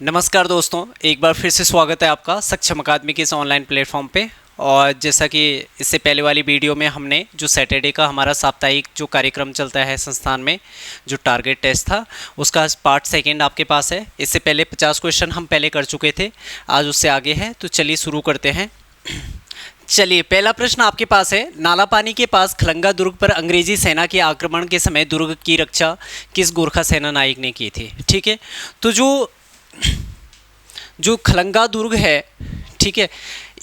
नमस्कार दोस्तों, एक बार फिर से स्वागत है आपका सक्षम अकादमी के इस ऑनलाइन प्लेटफॉर्म पे। और जैसा कि इससे पहले वाली वीडियो में हमने जो सैटरडे का हमारा साप्ताहिक जो कार्यक्रम चलता है संस्थान में, जो टारगेट टेस्ट था, उसका पार्ट सेकंड आपके पास है। इससे पहले 50 क्वेश्चन हम पहले कर चुके थे, आज उससे आगे है। तो चलिए शुरू करते हैं। चलिए, पहला प्रश्न आपके पास है, नालापानी के पास खलंगा दुर्ग पर अंग्रेजी सेना के आक्रमण के समय दुर्ग की रक्षा किस गोरखा सेना नायक ने की थी। ठीक है, तो जो खलंगा दुर्ग है, ठीक है,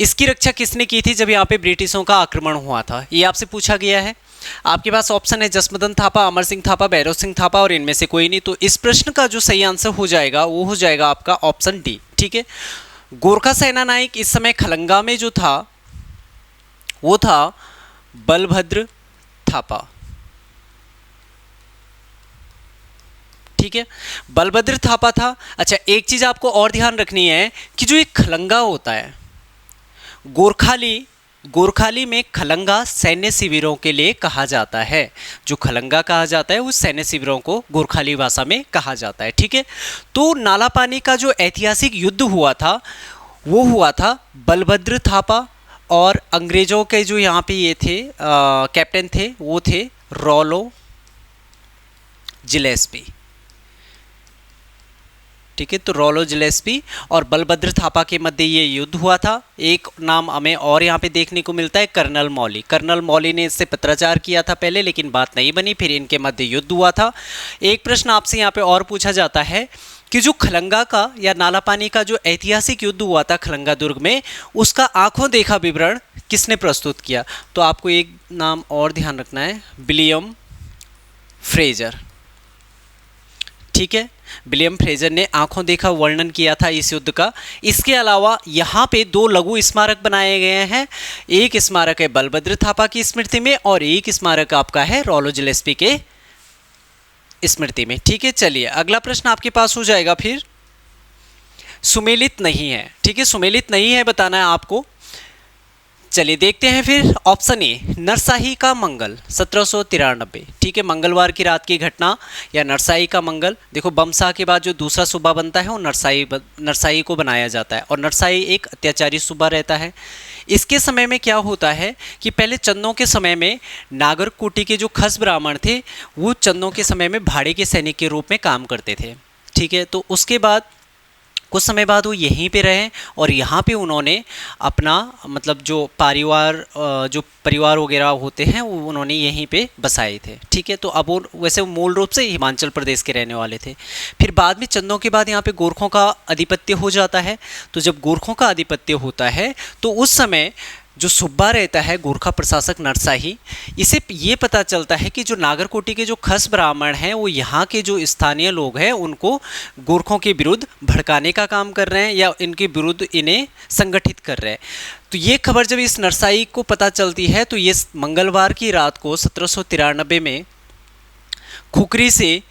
इसकी रक्षा किसने की थी जब यहाँ पे ब्रिटिशों का आक्रमण हुआ था, ये आपसे पूछा गया है। आपके पास ऑप्शन है जसमदन थापा, अमर सिंह थापा, भैरव सिंह थापा और इनमें से कोई नहीं। तो इस प्रश्न का जो सही आंसर हो जाएगा वो हो जाएगा आपका ऑप्शन डी। ठीक है, गोरखा सेना नायक इस समय खलंगा में जो था वो था बलभद्र थापा। ठीक है, बलभद्र थापा था। अच्छा, एक चीज आपको और ध्यान रखनी है कि जो एक खलंगा होता है, गोरखाली में खलंगा सैन्य शिविरों के लिए कहा जाता है। जो खलंगा कहा जाता है उस सैन्य शिविरों को गोरखाली भाषा में कहा जाता है। ठीक है, तो नालापानी का जो ऐतिहासिक युद्ध हुआ था वो हुआ था बलभद्र थापा और अंग्रेजों के जो यहाँ पे ये थे कैप्टन थे वो थे रॉलो जिलेस्पी। ठीक है, तो रॉलो जिलेस्पी और बलभद्र थापा के मध्य ये युद्ध हुआ था। एक नाम हमें और यहाँ पे देखने को मिलता है, कर्नल मौली। कर्नल मौली ने इससे पत्राचार किया था पहले, लेकिन बात नहीं बनी, फिर इनके मध्य युद्ध हुआ था। एक प्रश्न आपसे यहाँ पे और पूछा जाता है कि जो खलंगा का या नालापानी का जो ऐतिहासिक युद्ध हुआ था खलंगा दुर्ग में, उसका आंखों देखा विवरण किसने प्रस्तुत किया। तो आपको एक नाम और ध्यान रखना है, विलियम फ्रेजर। ठीक है, विलियम फ्रेजर ने आंखों देखा वर्णन किया था इस युद्ध का। इसके अलावा यहाँ पे दो लघु स्मारक बनाए गए हैं। एक स्मारक है बलभद्र थापा की स्मृति में और एक स्मारक आपका है रॉलो जिलेस्पी के स्मृति में। ठीक है, चलिए अगला प्रश्न आपके पास हो जाएगा फिर, सुमेलित नहीं है। ठीक है, सुमेलित नहीं है बताना है आपको। चलिए देखते हैं फिर, ऑप्शन ए नरसाही का मंगल 1793। ठीक है, मंगलवार की रात की घटना या नरसाही का मंगल। देखो, बमसाह के बाद जो दूसरा सूबा बनता है वो नरसाही को बनाया जाता है और नरसाही एक अत्याचारी सूबा रहता है। इसके समय में क्या होता है कि पहले चंदों के समय में नागरकोटी के जो खस ब्राह्मण थे वो चंदों के समय में भाड़े के सैनिक के रूप में काम करते थे। ठीक है, तो उसके बाद कुछ समय बाद वो यहीं पे रहे और यहाँ पे उन्होंने अपना मतलब जो परिवार वगैरह होते हैं वो उन्होंने यहीं पे बसाए थे। ठीक है, तो अब वो वैसे मूल रूप से हिमाचल प्रदेश के रहने वाले थे। फिर बाद में चंदों के बाद यहाँ पे गोरखों का आधिपत्य हो जाता है। तो जब गोरखों का आधिपत्य होता है तो उस समय जो सूबा रहता है गोरखा प्रशासक नरसाही, इसे ये पता चलता है कि जो नागरकोटी के जो खस ब्राह्मण हैं वो यहाँ के जो स्थानीय लोग हैं उनको गोरखों के विरुद्ध भड़काने का काम कर रहे हैं या इनके विरुद्ध इन्हें संगठित कर रहे हैं। तो ये खबर जब इस नरसाही को पता चलती है तो ये मंगलवार की रात को 1793 में खुकरी से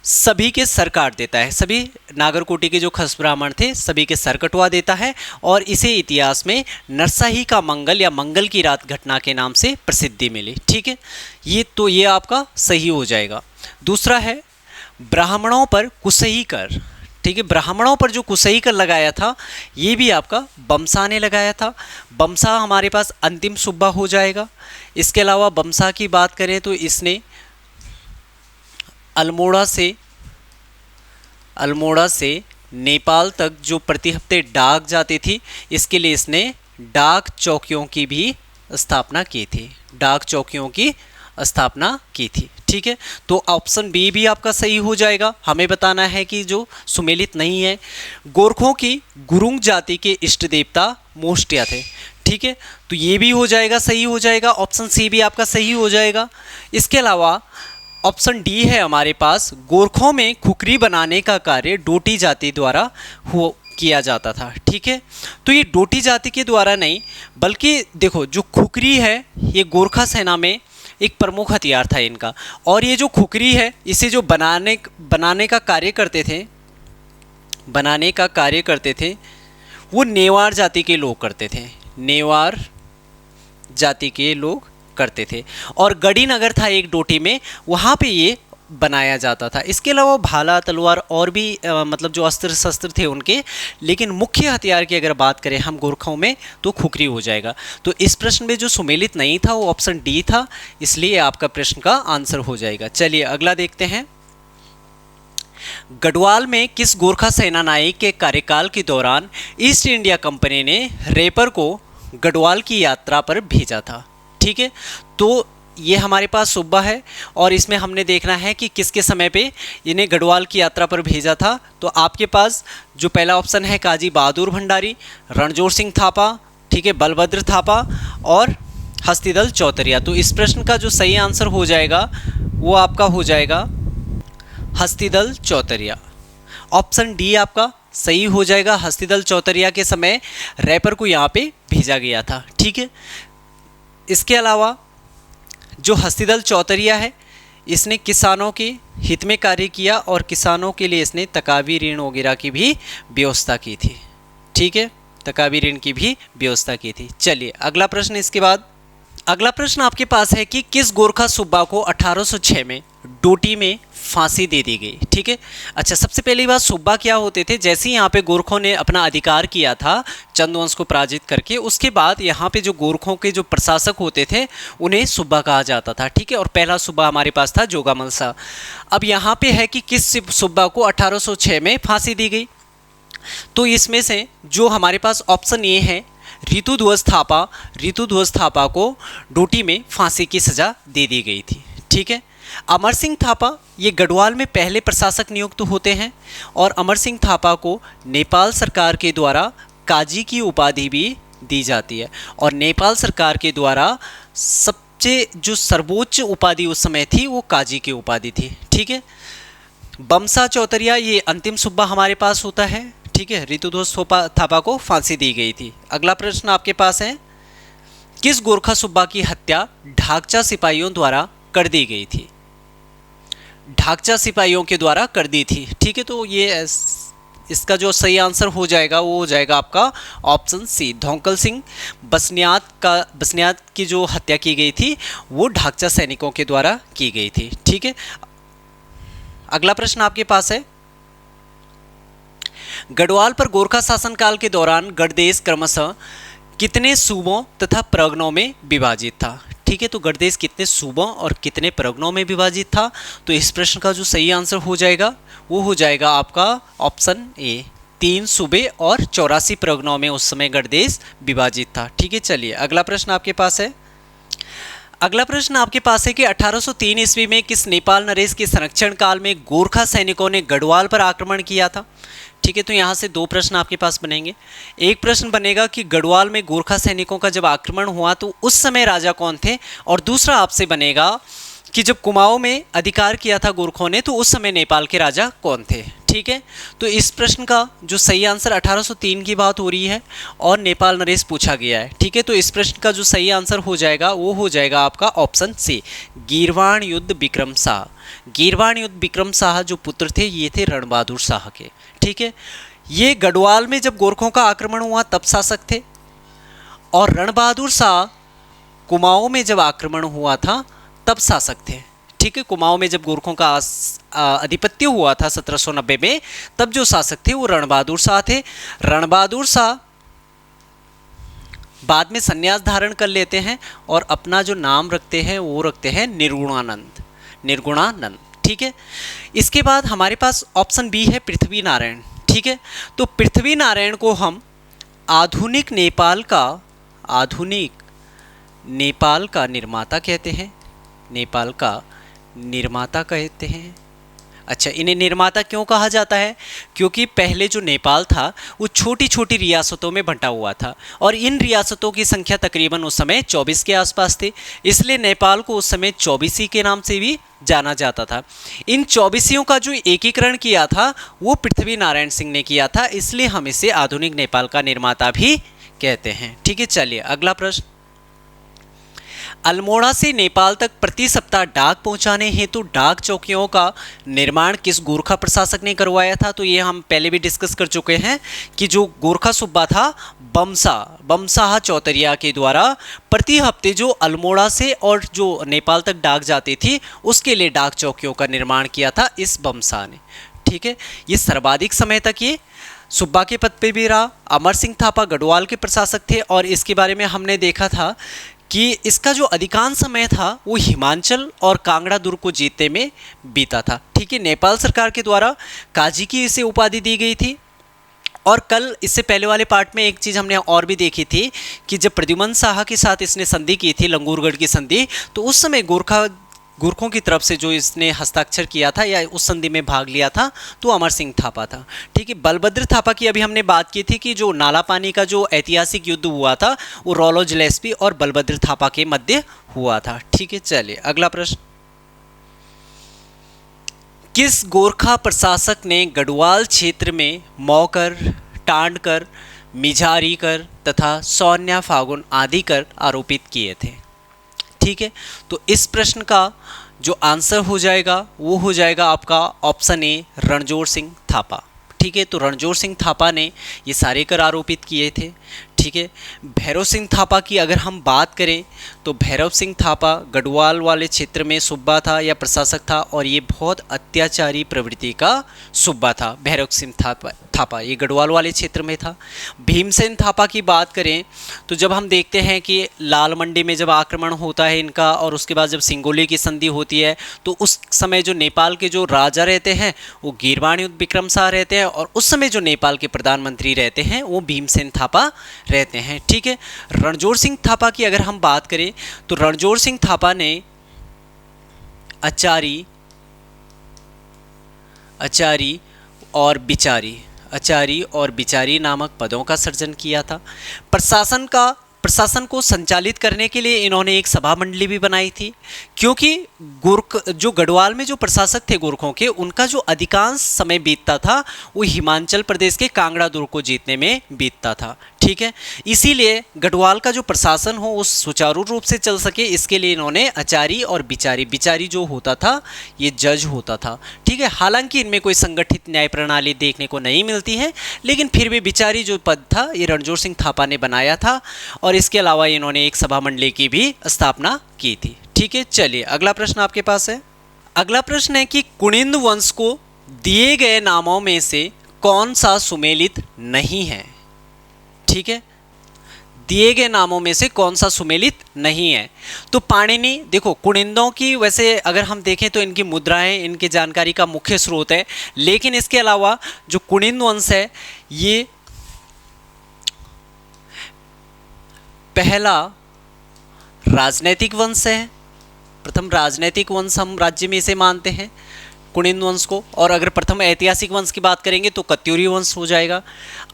सभी के सर काट देता है। सभी नागरकोटी के जो खस ब्राह्मण थे सभी के सर कटवा देता है और इसे इतिहास में नरसाही का मंगल या मंगल की रात घटना के नाम से प्रसिद्धि मिली। ठीक है, ये आपका सही हो जाएगा। दूसरा है ब्राह्मणों पर कुसही कर। ठीक है, ब्राह्मणों पर जो कुसही कर लगाया था ये भी आपका बमसा ने लगाया था। बमसा हमारे पास अंतिम सूबा हो जाएगा। इसके अलावा बमसा की बात करें तो इसने अल्मोड़ा से नेपाल तक जो प्रति हफ्ते डाक जाती थी, इसके लिए इसने डाक चौकियों की भी स्थापना की थी। डाक चौकियों की स्थापना की थी। ठीक है, तो ऑप्शन बी भी आपका सही हो जाएगा। हमें बताना है कि जो सुमेलित नहीं है, गोरखों की गुरुंग जाति के इष्ट देवता मोष्टिया थे। ठीक है, तो ये भी हो जाएगा, सही हो जाएगा। ऑप्शन सी भी आपका सही हो जाएगा। इसके अलावा ऑप्शन डी है हमारे पास, गोरखों में खुकरी बनाने का कार्य डोटी जाति द्वारा किया जाता था। ठीक है, तो ये डोटी जाति के द्वारा नहीं बल्कि देखो जो खुकरी है ये गोरखा सेना में एक प्रमुख हथियार था इनका। और ये जो खुकरी है इसे जो बनाने का कार्य करते थे वो नेवार जाति के लोग करते थे। नेवार जाति के लोग करते थे। और गढ़ी नगर था एक डोटी में, वहाँ पे ये बनाया जाता था। इसके अलावा भाला, तलवार और भी मतलब जो अस्त्र शस्त्र थे उनके, लेकिन मुख्य हथियार की अगर बात करें हम गोरखाओं में तो खुखरी हो जाएगा। तो इस प्रश्न में जो सुमेलित नहीं था वो ऑप्शन डी था, इसलिए आपका प्रश्न का आंसर हो जाएगा। चलिए अगला देखते हैं। गढ़वाल में किस गोरखा सेनानायक के कार्यकाल के दौरान ईस्ट इंडिया कंपनी ने रेपर को गढ़वाल की यात्रा पर भेजा था? ठीक है, तो ये हमारे पास सूबा है और इसमें हमने देखना है कि किसके समय पे इन्हें गढ़वाल की यात्रा पर भेजा था। तो आपके पास जो पहला ऑप्शन है काजी बहादुर भंडारी, रणजोर सिंह थापा, ठीक है, बलभद्र थापा और हस्तिदल चौतरिया। तो इस प्रश्न का जो सही आंसर हो जाएगा वो आपका हो जाएगा हस्तिदल चौतरिया। ऑप्शन डी आपका सही हो जाएगा। हस्तिदल चौतरिया के समय रैपर को यहाँ पे भेजा गया था। ठीक है, इसके अलावा जो हस्तिदल चौतरिया है इसने किसानों के हित में कार्य किया और किसानों के लिए इसने तकावी ऋण वगैरह की भी व्यवस्था की थी। ठीक है, तकावी ऋण की भी व्यवस्था की थी। चलिए अगला प्रश्न। इसके बाद अगला प्रश्न आपके पास है कि किस गोरखा सूबा को 1806 में डोटी में फांसी दे दी गई? ठीक है, अच्छा सबसे पहली बात सूबा क्या होते थे? जैसे ही यहाँ पे गोरखों ने अपना अधिकार किया था चंद वंश को पराजित करके, उसके बाद यहाँ पे जो गोरखों के जो प्रशासक होते थे उन्हें सूबा कहा जाता था। ठीक है, और पहला सूबा हमारे पास था जोगामल शाह। अब यहाँ पे है कि किस सूबा को 1806 में फांसी दी गई? तो इसमें से जो हमारे पास ऑप्शन ए है ऋतुध्वज थापा, ऋतुध्वज थापा को डोटी में फांसी की सजा दे दी गई थी। ठीक है, अमर सिंह थापा ये गढ़वाल में पहले प्रशासक नियुक्त होते हैं और अमर सिंह थापा को नेपाल सरकार के द्वारा काजी की उपाधि भी दी जाती है और नेपाल सरकार के द्वारा सबसे जो सर्वोच्च उपाधि उस समय थी वो काजी की उपाधि थी। ठीक है, बमसा चौतरिया ये अंतिम सूबा हमारे पास होता है। ठीक है, ऋतुध्वज थापा को फांसी दी गई थी। अगला प्रश्न आपके पास है किस गोरखा सूबा की हत्या ढाकचा सिपाहियों द्वारा कर दी गई थी? ढाकचा सिपाहियों के द्वारा कर दी थी। ठीक है, तो ये इसका जो सही आंसर हो जाएगा वो हो जाएगा आपका ऑप्शन सी, धौंकल सिंह बसनियात की जो हत्या की गई थी वो ढाकचा सैनिकों के द्वारा की गई थी। ठीक है, अगला प्रश्न आपके पास है गढ़वाल पर गोरखा शासनकाल के दौरान गढ़देश क्रमशः कितने सूबों तथा परगनों में विभाजित था? ठीक है, तो गढ़देश कितने सूबों और कितने परगनों में विभाजित था? तो इस प्रश्न का जो सही आंसर हो जाएगा वो हो जाएगा आपका ऑप्शन ए, 3 सूबे और 84 परगनों में उस समय गढ़देश विभाजित था। ठीक है, चलिए अगला प्रश्न आपके पास है। अगला प्रश्न आपके पास है कि 1803 ईस्वी में किस नेपाल नरेश के संरक्षण काल में गोरखा सैनिकों ने गढ़वाल पर आक्रमण किया था? ठीक है, तो यहाँ से 2 प्रश्न आपके पास बनेंगे। एक प्रश्न बनेगा कि गढ़वाल में गोरखा सैनिकों का जब आक्रमण हुआ तो उस समय राजा कौन थे, और दूसरा आपसे बनेगा कि जब कुमाऊं में अधिकार किया था गोरखों ने तो उस समय नेपाल के राजा कौन थे? ठीक है, तो इस प्रश्न का जो सही आंसर 1803 की बात हो रही है और नेपाल नरेश पूछा गया है। ठीक है, तो इस प्रश्न का जो सही आंसर हो जाएगा वो हो जाएगा आपका ऑप्शन सी, गीरवाण युद्ध विक्रम शाह। गीरवाण युद्ध विक्रम शाह जो पुत्र थे ये थे रणबहादुर शाह के। ठीक है, ये गढ़वाल में जब गोरखों का आक्रमण हुआ तब शासक थे और रणबहादुर शाह कुमाऊं में जब आक्रमण हुआ था तब शासक थे। ठीक है, कुमाऊं में जब गोरखों का आधिपत्य हुआ था 1790 में तब जो शासक थे वो रणबहादुर शाह थे। रणबहादुर शाह बाद में संन्यास धारण कर लेते हैं और अपना जो नाम रखते हैं वो रखते हैं निर्गुणानंद, निर्गुणानंद। ठीक है, इसके बाद हमारे पास ऑप्शन बी है पृथ्वी नारायण। ठीक है, तो पृथ्वी नारायण को हम आधुनिक नेपाल का निर्माता कहते हैं, नेपाल का निर्माता कहते हैं। अच्छा, इन्हें निर्माता क्यों कहा जाता है? क्योंकि पहले जो नेपाल था वो छोटी छोटी रियासतों में बंटा हुआ था और इन रियासतों की संख्या तकरीबन उस समय 24 के आसपास थी, इसलिए नेपाल को उस समय 24 के नाम से भी जाना जाता था। इन 24 का जो एकीकरण किया था वो पृथ्वी नारायण सिंह ने किया था, इसलिए हम इसे आधुनिक नेपाल का निर्माता भी कहते हैं। ठीक है, चलिए अगला प्रश्न। अल्मोड़ा से नेपाल तक प्रति सप्ताह डाक पहुंचाने हेतु डाक चौकियों का निर्माण किस गोरखा प्रशासक ने करवाया था? तो ये हम पहले भी डिस्कस कर चुके हैं कि जो गोरखा सूबा था बमसाहा चौतरिया के द्वारा प्रति हफ्ते जो अल्मोड़ा से और जो नेपाल तक डाक जाती थी उसके लिए डाक चौकियों का निर्माण किया था इस बमसा ने। ठीक है, ये सर्वाधिक समय तक ये सुब्बा के पद पे भी रहा। अमर सिंह थापा गढ़वाल के प्रशासक थे और इसके बारे में हमने देखा था कि इसका जो अधिकांश समय था वो हिमाचल और कांगड़ा दुर्ग को जीतने में बीता था। ठीक है, नेपाल सरकार के द्वारा काजी की इसे उपाधि दी गई थी। और कल इससे पहले वाले पार्ट में एक चीज़ हमने और भी देखी थी कि जब प्रद्युमन साहा के साथ इसने संधि की थी, लंगूरगढ़ की संधि, तो उस समय गोरखों की तरफ से जो इसने हस्ताक्षर किया था या उस संधि में भाग लिया था तो अमर सिंह थापा था। ठीक है, बलभद्र थापा की अभी हमने बात की थी कि जो नाला पानी का जो ऐतिहासिक युद्ध हुआ था वो रॉलो जिलेस्पी और बलभद्र थापा के मध्य हुआ था। ठीक है, चलिए अगला प्रश्न। किस गोरखा प्रशासक ने गढ़वाल क्षेत्र में मौकर, टांडकर, मिझारी कर तथा सौन्या फागुन आदि कर आरोपित किए थे? ठीक है, तो इस प्रश्न का जो आंसर हो जाएगा वो हो जाएगा आपका ऑप्शन ए रणजोर सिंह थापा। ठीक है, तो रणजोर सिंह थापा ने ये सारे कर आरोपित किए थे। ठीक है, भैरव सिंह थापा की अगर हम बात करें तो भैरव सिंह थापा गढ़वाल वाले क्षेत्र में सूबा था या प्रशासक था और ये बहुत अत्याचारी प्रवृत्ति का सूबा था। भैरव सिंह थापा ये गढ़वाल वाले क्षेत्र में था। भीमसेन थापा की बात करें तो जब हम देखते हैं कि लाल मंडी में जब आक्रमण होता है इनका और उसके बाद जब सिंगोली की संधि होती है तो उस समय जो नेपाल के जो राजा रहते हैं वो गीरवाणी विक्रम शाह रहते हैं और उस समय जो नेपाल के प्रधानमंत्री रहते हैं वो भीमसेन थापा रहते हैं। ठीक है, रणजोर सिंह थापा की अगर हम बात करें तो रणजोर सिंह थापा ने आचारी और बिचारी नामक पदों का सृजन किया था। प्रशासन को संचालित करने के लिए इन्होंने एक सभा मंडली भी बनाई थी क्योंकि जो गढ़वाल में जो प्रशासक थे गोरखों के उनका जो अधिकांश समय बीतता था वो हिमाचल प्रदेश के कांगड़ा दुर्ग को जीतने में बीतता था। ठीक है, इसीलिए गढ़वाल का जो प्रशासन हो वो सुचारू रूप से चल सके इसके लिए इन्होंने आचारी और बिचारी जो होता था ये जज होता था। ठीक है, हालांकि इनमें कोई संगठित न्याय प्रणाली देखने को नहीं मिलती है लेकिन फिर भी बिचारी जो पद था ये रणजोर सिंह थापा ने बनाया था और इसके अलावा इन्होंने एक सभा मंडली की भी स्थापना की थी। ठीक है, चलिए अगला प्रश्न आपके पास है। अगला प्रश्न है कि कुनिंद वंश को दिए गए नामों में से कौन सा सुमेलित नहीं है? ठीक है, दिए गए नामों में से कौन सा सुमेलित नहीं है? तो पाणिनि, देखो कुनिंदों की वैसे अगर हम देखें तो इनकी मुद्राएं इनकी जानकारी का मुख्य स्रोत है, लेकिन इसके अलावा जो कुनिंद वंश है ये पहला राजनैतिक वंश है, प्रथम राजनैतिक वंश हम राज्य में इसे मानते हैं कुनिंद वंश को। और अगर प्रथम ऐतिहासिक वंश की बात करेंगे तो कत्यूरी वंश हो जाएगा।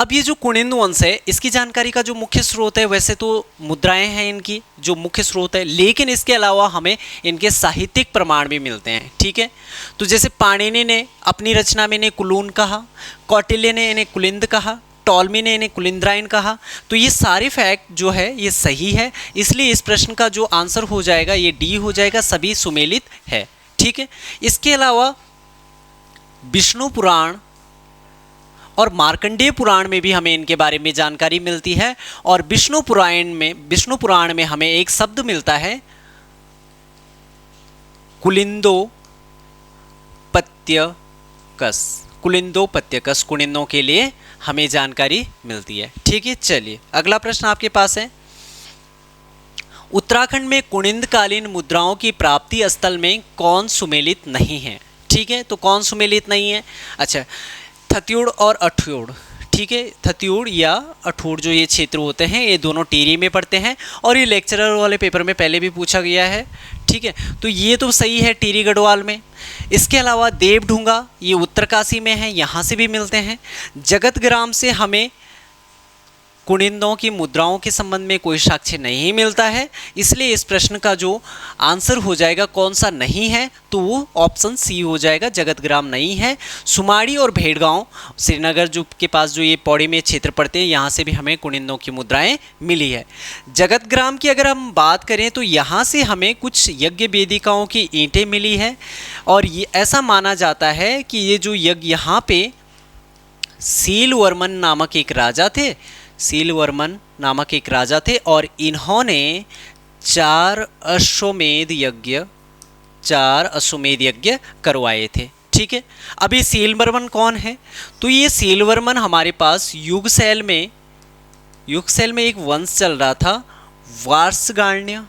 अब ये जो कुनिंद वंश है इसकी जानकारी का जो मुख्य स्रोत है वैसे तो मुद्राएं हैं इनकी जो मुख्य स्रोत है, लेकिन इसके अलावा हमें इनके साहित्यिक प्रमाण भी मिलते हैं। ठीक है, तो जैसे पाणिनि ने अपनी रचना में इन्हें कुलून कहा, कौटिल्य ने इन्हें कुलिंद कहा, टॉलमी ने इन्हें कुलिंद्रायन कहा, तो ये सारे फैक्ट जो है ये सही है, इसलिए इस प्रश्न का जो आंसर हो जाएगा ये डी हो जाएगा, सभी सुमेलित है। ठीक है, इसके अलावा विष्णु पुराण और मार्कंडेय पुराण में भी हमें इनके बारे में जानकारी मिलती है और विष्णु पुराण में हमें एक शब्द मिलता है कुलिंदोपत्यकस। कुनिंदों के लिए हमें जानकारी मिलती है। ठीक है, चलिए अगला प्रश्न आपके पास है। उत्तराखंड में कुनिंदकालीन मुद्राओं की प्राप्ति स्थल में कौन सुमेलित नहीं है? ठीक है, तो कौन सुमेलित नहीं है? अच्छा, थत्यूड़ और अठ्यूड़। ठीक है, थत्यूड़ या अठूड़ जो ये क्षेत्र होते हैं ये दोनों टिहरी में पड़ते हैं और ये लेक्चरर वाले पेपर में पहले भी पूछा गया है। ठीक है, तो ये तो सही है टिहरी गढ़वाल में। इसके अलावा देवढूंगा ये उत्तरकाशी में है, यहाँ से भी मिलते हैं। जगत ग्राम से हमें कुनिंदों की मुद्राओं के संबंध में कोई साक्ष्य नहीं मिलता है, इसलिए इस प्रश्न का जो आंसर हो जाएगा कौन सा नहीं है, तो वो ऑप्शन सी हो जाएगा, जगत ग्राम नहीं है। सुमाड़ी और भेड़गांव श्रीनगर जो के पास जो ये पौड़ी में क्षेत्र पड़ते हैं, यहाँ से भी हमें कुनिंदों की मुद्राएं मिली है। जगत ग्राम की अगर हम बात करें तो यहाँ से हमें कुछ यज्ञ वेदिकाओं की ईंटें मिली है, और ये ऐसा माना जाता है कि ये जो यज्ञ यहाँ पे सीलवर्मन नामक एक राजा थे, सीलवर्मन नामक एक राजा थे, और इन्होंने 4 अश्वमेध यज्ञ करवाए थे। ठीक है, अभी सीलवर्मन कौन है, तो ये सीलवर्मन हमारे पास युगसैल में एक वंश चल रहा था, वार्षगाण्य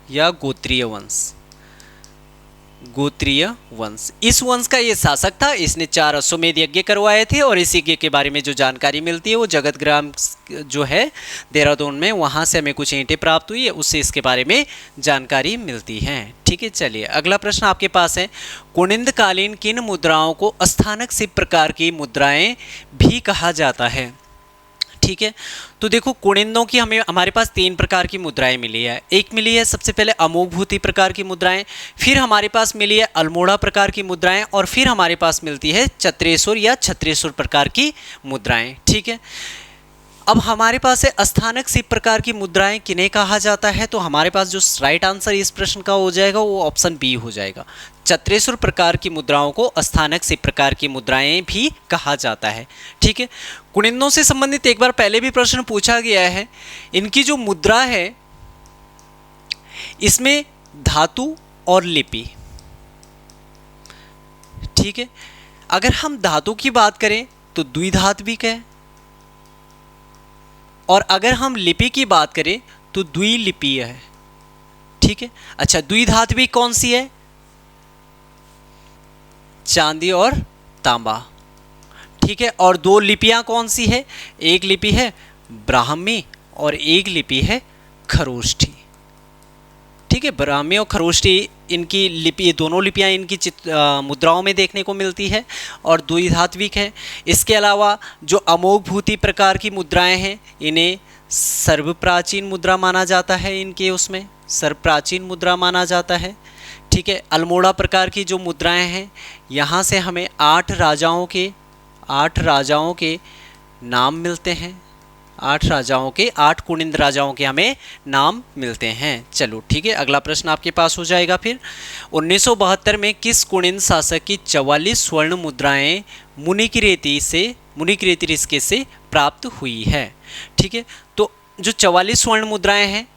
या गोत्रीय वंश। इस वंश का ये शासक था, इसने 4 अश्वमेध यज्ञ करवाए थे, और इस यज्ञ के बारे में जो जानकारी मिलती है वो जगत ग्राम जो है देहरादून में, वहाँ से हमें कुछ ईंटें प्राप्त हुई है, उससे इसके बारे में जानकारी मिलती है। ठीक है, चलिए अगला प्रश्न आपके पास है, कुनिंद कालीन किन मुद्राओं को स्थानक शिव प्रकार की मुद्राएं भी कहा जाता है। ठीक है, तो देखो कुनिंदों की हमारे पास 3 प्रकार की मुद्राएं मिली है। एक मिली है सबसे पहले अमोघभूति प्रकार की मुद्राएं, फिर हमारे पास मिली है अल्मोड़ा प्रकार की मुद्राएं, और फिर हमारे पास मिलती है चत्रेश्वर या छत्रेश्वर प्रकार की मुद्राएं। ठीक है, अब हमारे पास है स्थानक शिव प्रकार की मुद्राएं किन्हें कहा जाता है, तो हमारे पास जो राइट आंसर इस प्रश्न का हो जाएगा वो ऑप्शन बी हो जाएगा। चत्रेश्वर प्रकार की मुद्राओं को स्थानक शिव प्रकार की मुद्राएं भी कहा जाता है। ठीक है, कुनिंदों से संबंधित एक बार पहले भी प्रश्न पूछा गया है। इनकी जो मुद्रा है इसमें धातु और लिपि, ठीक है, अगर हम धातु की बात करें तो द्विधात्विक है, और अगर हम लिपि की बात करें तो द्विलिपीय है। ठीक है, अच्छा द्विधात्विक कौन सी है, चांदी और तांबा। ठीक है, और 2 लिपियां कौन सी है, एक लिपि है ब्राह्मी और एक लिपि है खरोष्ठी। ठीक है, ब्राह्मी और खरोष्ठी इनकी लिपि, दोनों लिपियां इनकी मुद्राओं में देखने को मिलती है और द्विधात्विक है। इसके अलावा जो अमोघभूति प्रकार की मुद्राएं हैं इन्हें सर्वप्राचीन मुद्रा माना जाता है, इनके उसमें सर्वप्राचीन मुद्रा माना जाता है। ठीक है, अल्मोड़ा प्रकार की जो मुद्राएं हैं यहाँ से हमें 8 राजाओं के नाम मिलते हैं, 8 कुनिंद राजाओं के हमें नाम मिलते हैं। चलो ठीक है, अगला प्रश्न आपके पास हो जाएगा फिर, 1972 में किस कुनिंद शासक की 44 स्वर्ण मुद्राएं मुनिकीरेती रिश्के से प्राप्त हुई है। ठीक है, तो जो 44 स्वर्ण मुद्राएं हैं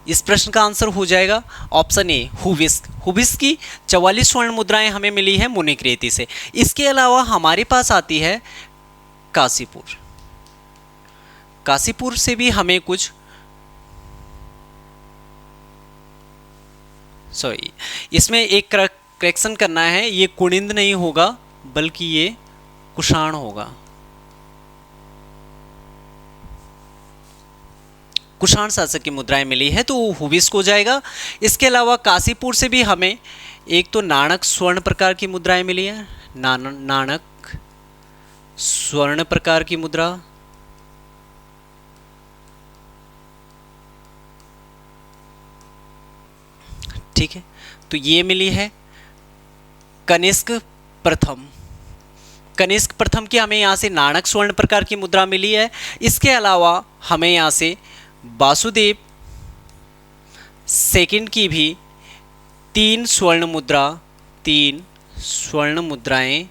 इस प्रश्न का आंसर हो जाएगा ऑप्शन ए हुबिस्क की 44 स्वर्ण मुद्राएं हमें मिली है मुनिकीरेती से। इसके अलावा हमारे पास आती है काशीपुर से भी हमें कुछ, सॉरी इसमें एक करेक्शन करना है, ये कुनिंद नहीं होगा बल्कि ये कुषाण होगा, कुषाण शासक की मुद्राएं मिली है तो हुबिस्क हो जाएगा। इसके अलावा काशीपुर से भी हमें एक तो नाणक स्वर्ण प्रकार की मुद्राएं मिली है, नाणक स्वर्ण प्रकार की मुद्रा, ठीक है, तो ये मिली है कनिष्क प्रथम की हमें यहाँ से नाणक स्वर्ण प्रकार की मुद्रा मिली है। इसके अलावा हमें यहाँ से वासुदेव सेकंड की भी 3 स्वर्ण मुद्राएं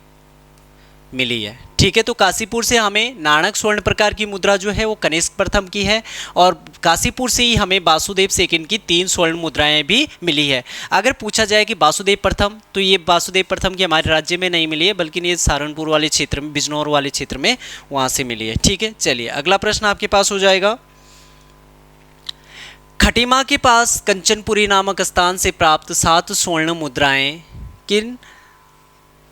मिली है। ठीक है, तो काशीपुर से हमें नाणक स्वर्ण प्रकार की मुद्रा जो है वो कनिष्क प्रथम की है, और काशीपुर से ही हमें वासुदेव सेकंड की 3 स्वर्ण मुद्राएं भी मिली है। अगर पूछा जाए कि वासुदेव प्रथम, तो ये वासुदेव प्रथम की हमारे राज्य में नहीं मिली है बल्कि ये सहारनपुर वाले क्षेत्र में, बिजनौर वाले क्षेत्र में वहाँ से मिली है। ठीक है, चलिए अगला प्रश्न आपके पास हो जाएगा, खटीमा के पास कंचनपुरी नामक स्थान से प्राप्त 7 स्वर्ण मुद्राएं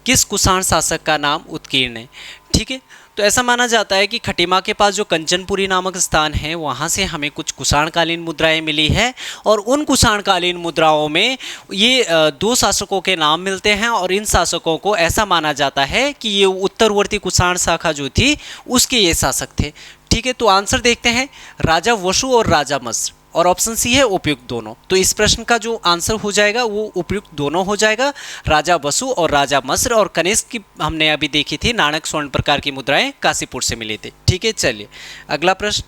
किस कुषाण शासक का नाम उत्कीर्ण है। ठीक है, तो ऐसा माना जाता है कि खटीमा के पास जो कंचनपुरी नामक स्थान है वहाँ से हमें कुछ कुषाणकालीन मुद्राएं मिली है, और उन कुषाणकालीन मुद्राओं में ये दो शासकों के नाम मिलते हैं, और इन शासकों को ऐसा माना जाता है कि ये उत्तरवर्ती कुषाण शाखा जो थी उसके ये शासक थे। ठीक है, तो आंसर देखते हैं, राजा वसु और राजा मस्र, और ऑप्शन सी है उपयुक्त दोनों। तो इस प्रश्न का जो आंसर हो जाएगा वो उपयुक्त दोनों हो जाएगा, राजा वसु और राजा मस्र। और कनिष्क की हमने अभी देखी थी नाणक स्वर्ण प्रकार की मुद्राएं काशीपुर से मिली थी। ठीक है, चलिए अगला प्रश्न,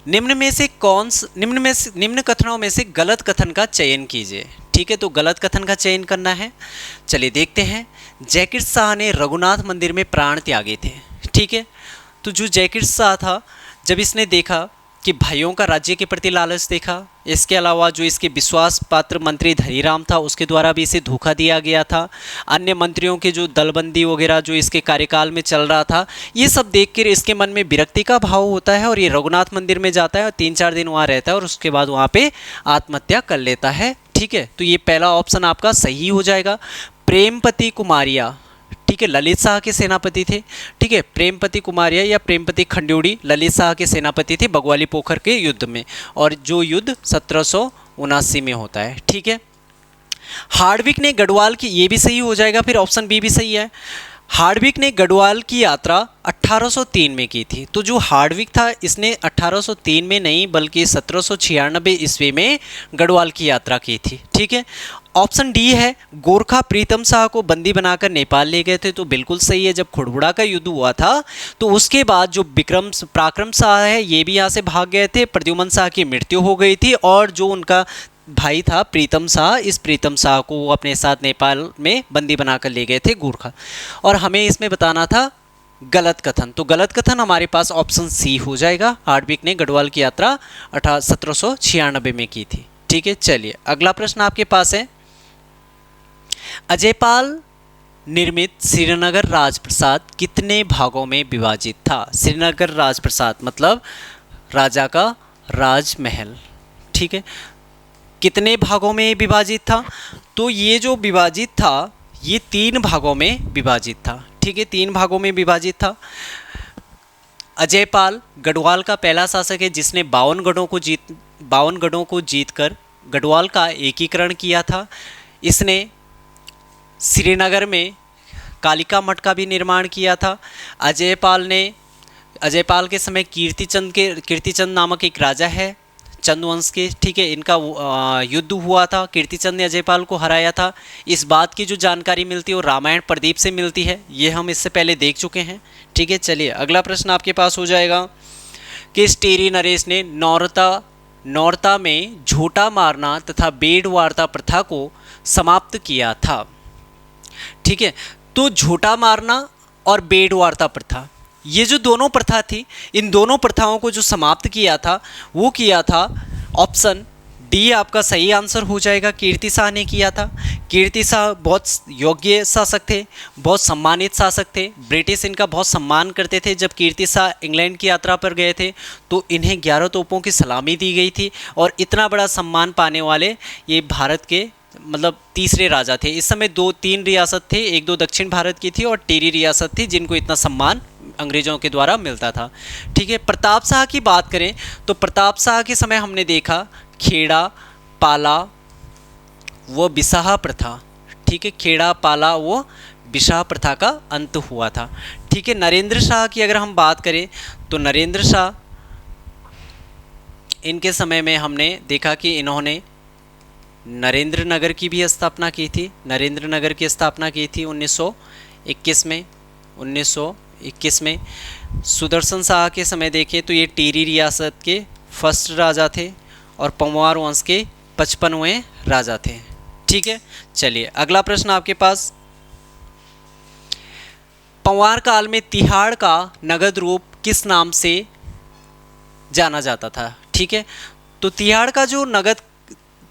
निम्न कथनों में से गलत कथन का चयन कीजिए। ठीक है, तो गलत कथन का चयन करना है। चलिए देखते हैं, जयकिर शाह ने रघुनाथ मंदिर में प्राण त्यागे थे। ठीक है, तो जो जयकिर शाह था, जब इसने देखा कि भाइयों का राज्य के प्रति लालच देखा, इसके अलावा जो इसके विश्वास पात्र मंत्री धनीराम था उसके द्वारा भी इसे धोखा दिया गया था, अन्य मंत्रियों के जो दलबंदी वगैरह जो इसके कार्यकाल में चल रहा था, ये सब देखकर इसके मन में विरक्ति का भाव होता है, और ये रघुनाथ मंदिर में जाता है और 3-4 दिन वहाँ रहता है और उसके बाद वहाँ पे आत्महत्या कर लेता है। ठीक है, तो ये पहला ऑप्शन आपका सही हो जाएगा। प्रेमपति कुमारिया, ठीक है, ललित शाह के सेनापति थे। ठीक है, प्रेमपति कुमारिया या प्रेमपति खंड्योड़ी ललित शाह के सेनापति थे बगवाली पोखर के युद्ध में, और जो युद्ध 1779 में होता है। ठीक है, हार्डविक ने गढ़वाल की, ये भी सही हो जाएगा, फिर ऑप्शन बी भी सही है। हार्डविक ने गढ़वाल की यात्रा 1803 में की थी। तो जो हार्डविक था इसने 1803 में नहीं बल्कि 1796 ईस्वी में गढ़वाल की यात्रा की थी। ठीक है, ऑप्शन डी है, गोरखा प्रीतम शाह को बंदी बनाकर नेपाल ले गए थे। तो बिल्कुल सही है, जब खुड़बुड़ा का युद्ध हुआ था तो उसके बाद जो पराक्रम शाह है ये भी यहाँ से भाग गए थे, प्रद्युमन शाह की मृत्यु हो गई थी, और जो उनका भाई था प्रीतम शाह, इस प्रीतम शाह को वो अपने साथ नेपाल में बंदी बनाकर ले गए थे गोरखा। और हमें इसमें बताना था गलत कथन, तो गलत कथन हमारे पास ऑप्शन सी हो जाएगा। हार्डविक ने गढ़वाल की यात्रा 1796 में की थी। ठीक है, चलिए अगला प्रश्न आपके पास है, अजयपाल निर्मित श्रीनगर राजप्रसाद कितने भागों में विभाजित था? श्रीनगर राजप्रसाद मतलब राजा का राजमहल। ठीक है, कितने भागों में विभाजित था? तो ये जो विभाजित था ये 3 भागों में विभाजित था। ठीक है, 3 भागों में विभाजित था। अजयपाल गढ़वाल का पहला शासक है जिसने 52 गढ़ों को जीतकर गढ़वाल का एकीकरण किया था। इसने श्रीनगर में कालिका मठ का भी निर्माण किया था। अजयपाल के समय कीर्तिचंद नामक एक राजा है चंदवंश के। ठीक है, इनका युद्ध हुआ था, कीर्तिचंद ने अजयपाल को हराया था। इस बात की जो जानकारी मिलती है वो रामायण प्रदीप से मिलती है, ये हम इससे पहले देख चुके हैं। ठीक है, चलिए अगला प्रश्न आपके पास हो जाएगा, किस टेरी नरेश ने नौरता में झूठा मारना तथा बेड़ वार्ता प्रथा को समाप्त किया था? ठीक है, तो झूठा मारना और बेड़ वार्ता प्रथा, ये जो दोनों प्रथा थी, इन दोनों प्रथाओं को जो समाप्त किया था वो किया था ऑप्शन डी आपका सही आंसर हो जाएगा, कीर्ति शाह ने किया था। कीर्ति शाह बहुत योग्य शासक थे, बहुत सम्मानित शासक थे, ब्रिटिश इनका बहुत सम्मान करते थे। जब कीर्ति शाह इंग्लैंड की यात्रा पर गए थे तो इन्हें 11 तोपों की सलामी दी गई थी, और इतना बड़ा सम्मान पाने वाले ये भारत के मतलब तीसरे राजा थे। इस समय 2-3 रियासत थे, 1-2 दक्षिण भारत की थी और टेरी रियासत थी जिनको इतना सम्मान अंग्रेज़ों के द्वारा मिलता था। ठीक है, प्रताप शाह की बात करें तो प्रताप शाह के समय हमने देखा खेड़ा पाला व बिसाहा प्रथा। ठीक है, खेड़ा पाला व बिसाहा प्रथा का अंत हुआ था। ठीक है, नरेंद्र शाह की अगर हम बात करें तो नरेंद्र शाह, इनके समय में हमने देखा कि इन्होंने नरेंद्र नगर की भी स्थापना की थी। नरेंद्र नगर की स्थापना की थी 1921 में। सुदर्शन शाह के समय देखें तो ये टिहरी रियासत के फर्स्ट राजा थे और पंवार वंश के 55वें राजा थे। ठीक है, चलिए अगला प्रश्न आपके पास, पंवार काल में तिहाड़ का नगद रूप किस नाम से जाना जाता था? ठीक है, तो तिहाड़ का जो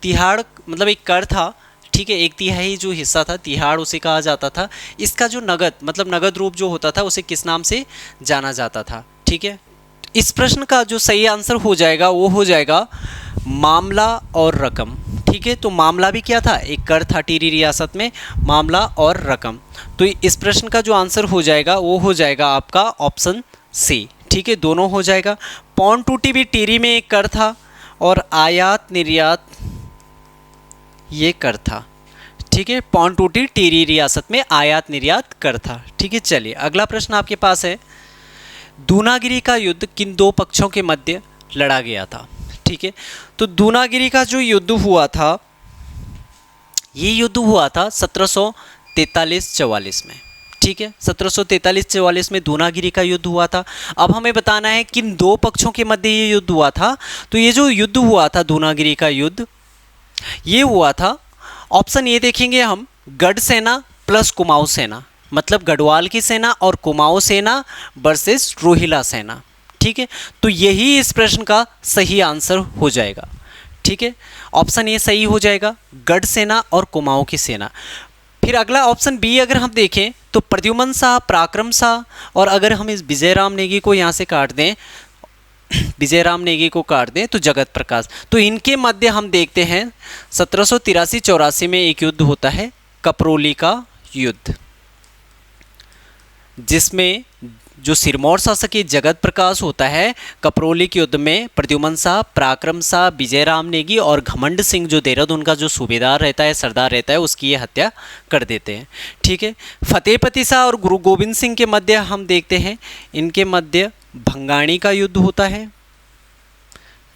तिहाड़ मतलब एक कर था। ठीक है, 1/3 जो हिस्सा था तिहाड़ उसे कहा जाता था। इसका जो नगद रूप जो होता था उसे किस नाम से जाना जाता था? ठीक है, इस प्रश्न का जो सही आंसर हो जाएगा वो हो जाएगा मामला और रकम। ठीक है, तो मामला भी क्या था, एक कर था टिहरी रियासत में, मामला और रकम। तो इस प्रश्न का जो आंसर हो जाएगा वो हो जाएगा आपका ऑप्शन सी। ठीक है, दोनों हो जाएगा। पौन टूटी भी टिहरी में एक कर था और आयात निर्यात ये कर था। ठीक है, पौन टूटी टिहरी रियासत में आयात निर्यात कर था। ठीक है, चलिए अगला प्रश्न आपके पास है, दूनागिरी का युद्ध किन दो पक्षों के मध्य लड़ा गया था। ठीक है, तो दूनागिरी का जो युद्ध हुआ था, ये युद्ध हुआ था 1743-44 में। ठीक है, 1743-44 में दूनागिरी का युद्ध हुआ था। अब हमें बताना है किन दो पक्षों के मध्य ये युद्ध हुआ था। तो ये जो युद्ध हुआ था दूनागिरी का युद्ध, ये हुआ था, ऑप्शन ये देखेंगे हम, गढ़ सेना प्लस कुमाऊं सेना, मतलब गढ़वाल की सेना और कुमाऊं सेना वर्सेस रोहिला सेना। ठीक है, तो यही इस प्रश्न का सही आंसर हो जाएगा। ठीक है, ऑप्शन ए सही हो जाएगा, गढ़ सेना और कुमाऊं की सेना। फिर अगला ऑप्शन बी अगर हम देखें तो प्रद्युमन शाह, पराक्रम शाह, और अगर हम इस विजयराम नेगी को यहाँ से काट दें, विजयराम नेगी को काट दें तो जगत प्रकाश, तो इनके मध्य हम देखते हैं 1783-84 में एक युद्ध होता है, कपरोली का युद्ध, जिसमें जो सिरमौर शासक जगत प्रकाश होता है, कपरोली के युद्ध में प्रद्युमन शाह, पराक्रम शाह, विजयराम नेगी और घमंड सिंह जो देहरादून का जो सूबेदार रहता है, सरदार रहता है, उसकी ये हत्या कर देते हैं। ठीक है, फतेहपति शाह और गुरु गोविंद सिंह के मध्य हम देखते हैं, इनके मध्य भंगाणी का युद्ध होता है।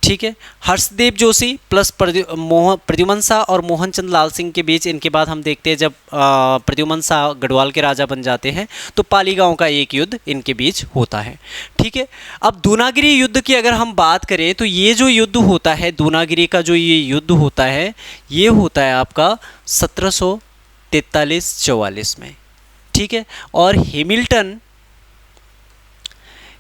ठीक है, हर्षदेव जोशी प्लस प्रद्युमन शाह और मोहनचंद लाल सिंह के बीच, इनके बाद हम देखते हैं जब प्रद्युमन शाह गढ़वाल के राजा बन जाते हैं तो पाली गांव का एक युद्ध इनके बीच होता है। ठीक है, अब दूनागिरी युद्ध की अगर हम बात करें तो ये जो युद्ध होता है, दूनागिरी का जो ये युद्ध होता है, ये होता है आपका 1743-44 में। ठीक है, और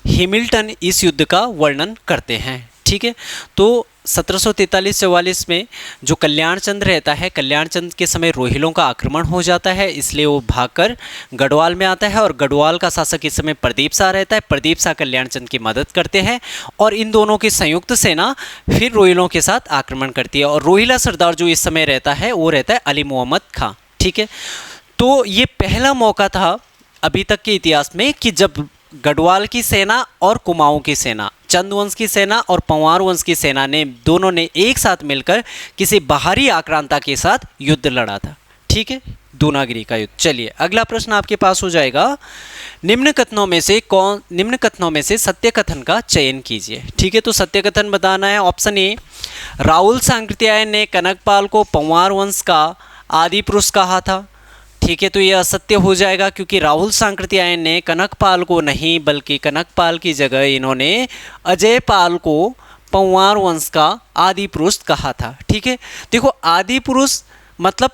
हैमिल्टन इस युद्ध का वर्णन करते हैं। ठीक है, तो 1743-44 में जो कल्याण चंद रहता है, कल्याण चंद के समय रोहिलों का आक्रमण हो जाता है, इसलिए वो भागकर गढ़वाल में आता है और गढ़वाल का शासक इस समय प्रदीप शाह रहता है। प्रदीप शाह कल्याण चंद की मदद करते हैं और इन दोनों की संयुक्त सेना फिर रोहिलों के साथ आक्रमण करती है, और रोहिला सरदार जो इस समय रहता है वो रहता है अली मोहम्मद खां। ठीक है, तो ये पहला मौका था अभी तक के इतिहास में कि जब गढ़वाल की सेना और कुमाऊं की सेना, चंद वंश की सेना और पंवार वंश की सेना ने दोनों ने एक साथ मिलकर किसी बाहरी आक्रांता के साथ युद्ध लड़ा था। ठीक है, दूनागिरी का युद्ध। चलिए अगला प्रश्न आपके पास हो जाएगा, निम्न कथनों में से सत्य कथन का चयन कीजिए। ठीक है, तो सत्य कथन बताना है। ऑप्शन ए, राहुल सांकृत्यायन ने कनकपाल को पंवार वंश का आदि पुरुष कहा था। ठीक है, तो ये असत्य हो जाएगा क्योंकि राहुल सांकृत्यायन ने कनकपाल को नहीं बल्कि कनकपाल की जगह इन्होंने अजयपाल को पंवार वंश का आदि पुरुष कहा था। ठीक है, देखो आदि पुरुष मतलब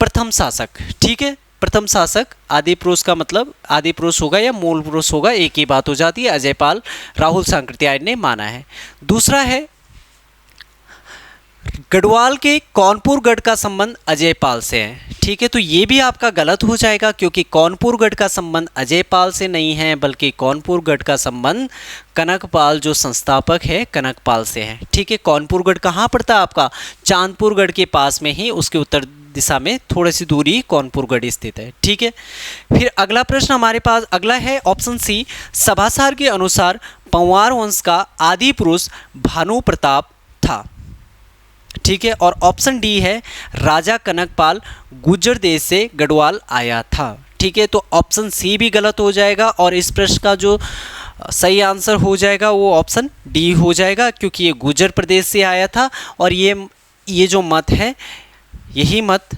प्रथम शासक। ठीक है, प्रथम शासक, आदि पुरुष का मतलब आदि पुरुष होगा या मूल पुरुष होगा, एक ही बात हो जाती है। अजयपाल राहुल सांकृत्यायन ने माना है। दूसरा है, गढ़वाल के कौनपुर गढ़ का संबंध अजयपाल से है। ठीक है, तो ये भी आपका गलत हो जाएगा क्योंकि कौनपुर गढ़ का संबंध अजयपाल से नहीं है बल्कि कौनपुर गढ़ का संबंध कनकपाल जो संस्थापक है कनकपाल से है। ठीक है, कौनपुर गढ़ कहाँ पड़ता है आपका, चांदपुर गढ़ के पास में ही, उसके उत्तर दिशा में थोड़ी सी दूरी कौनपुर गढ़ स्थित है। ठीक है, फिर अगला प्रश्न हमारे पास अगला है ऑप्शन सी, सभासार के अनुसार पंवार वंश का आदि पुरुष भानु प्रताप था। ठीक है, और ऑप्शन डी है, राजा कनकपाल गुर्जर देश से गढ़वाल आया था। ठीक है, तो ऑप्शन सी भी गलत हो जाएगा और इस प्रश्न का जो सही आंसर हो जाएगा वो ऑप्शन डी हो जाएगा क्योंकि ये गुर्जर प्रदेश से आया था। और ये जो मत है, यही मत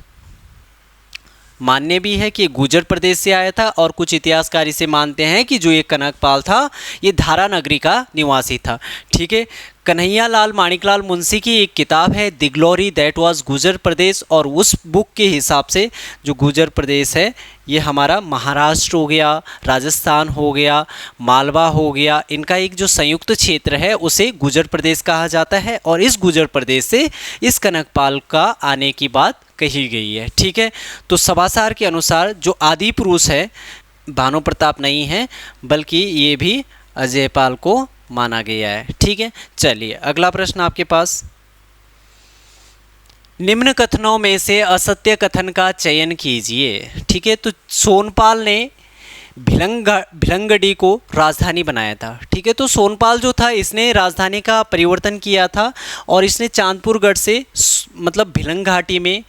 मान्य भी है कि गुर्जर प्रदेश से आया था, और कुछ इतिहासकार इसे मानते हैं कि जो ये कनकपाल था ये धारा नगरी का निवासी था। ठीक है, कन्हैया लाल माणिकलाल मुंशी की एक किताब है the glory that was Gurjar Pradesh, और उस बुक के हिसाब से जो गुर्जर प्रदेश है ये हमारा महाराष्ट्र हो गया, राजस्थान हो गया, मालवा हो गया, इनका एक जो संयुक्त क्षेत्र है उसे गुर्जर प्रदेश कहा जाता है। और इस गुर्जर प्रदेश से इस कनकपाल का आने की बात कही गई है। ठीक है, तो सभासार के अनुसार जो आदि पुरुष है भानु प्रताप नहीं है बल्कि ये भी अजयपाल को माना गया है। ठीक है, चलिए अगला प्रश्न आपके पास, निम्न कथनों में से असत्य कथन का चयन कीजिए। ठीक है, तो सोनपाल ने भिलंगडी को राजधानी बनाया था। ठीक है, तो सोनपाल जो था इसने राजधानी का परिवर्तन किया था और इसने चांदपुरगढ़ से मतलब भिलंग घाटी में,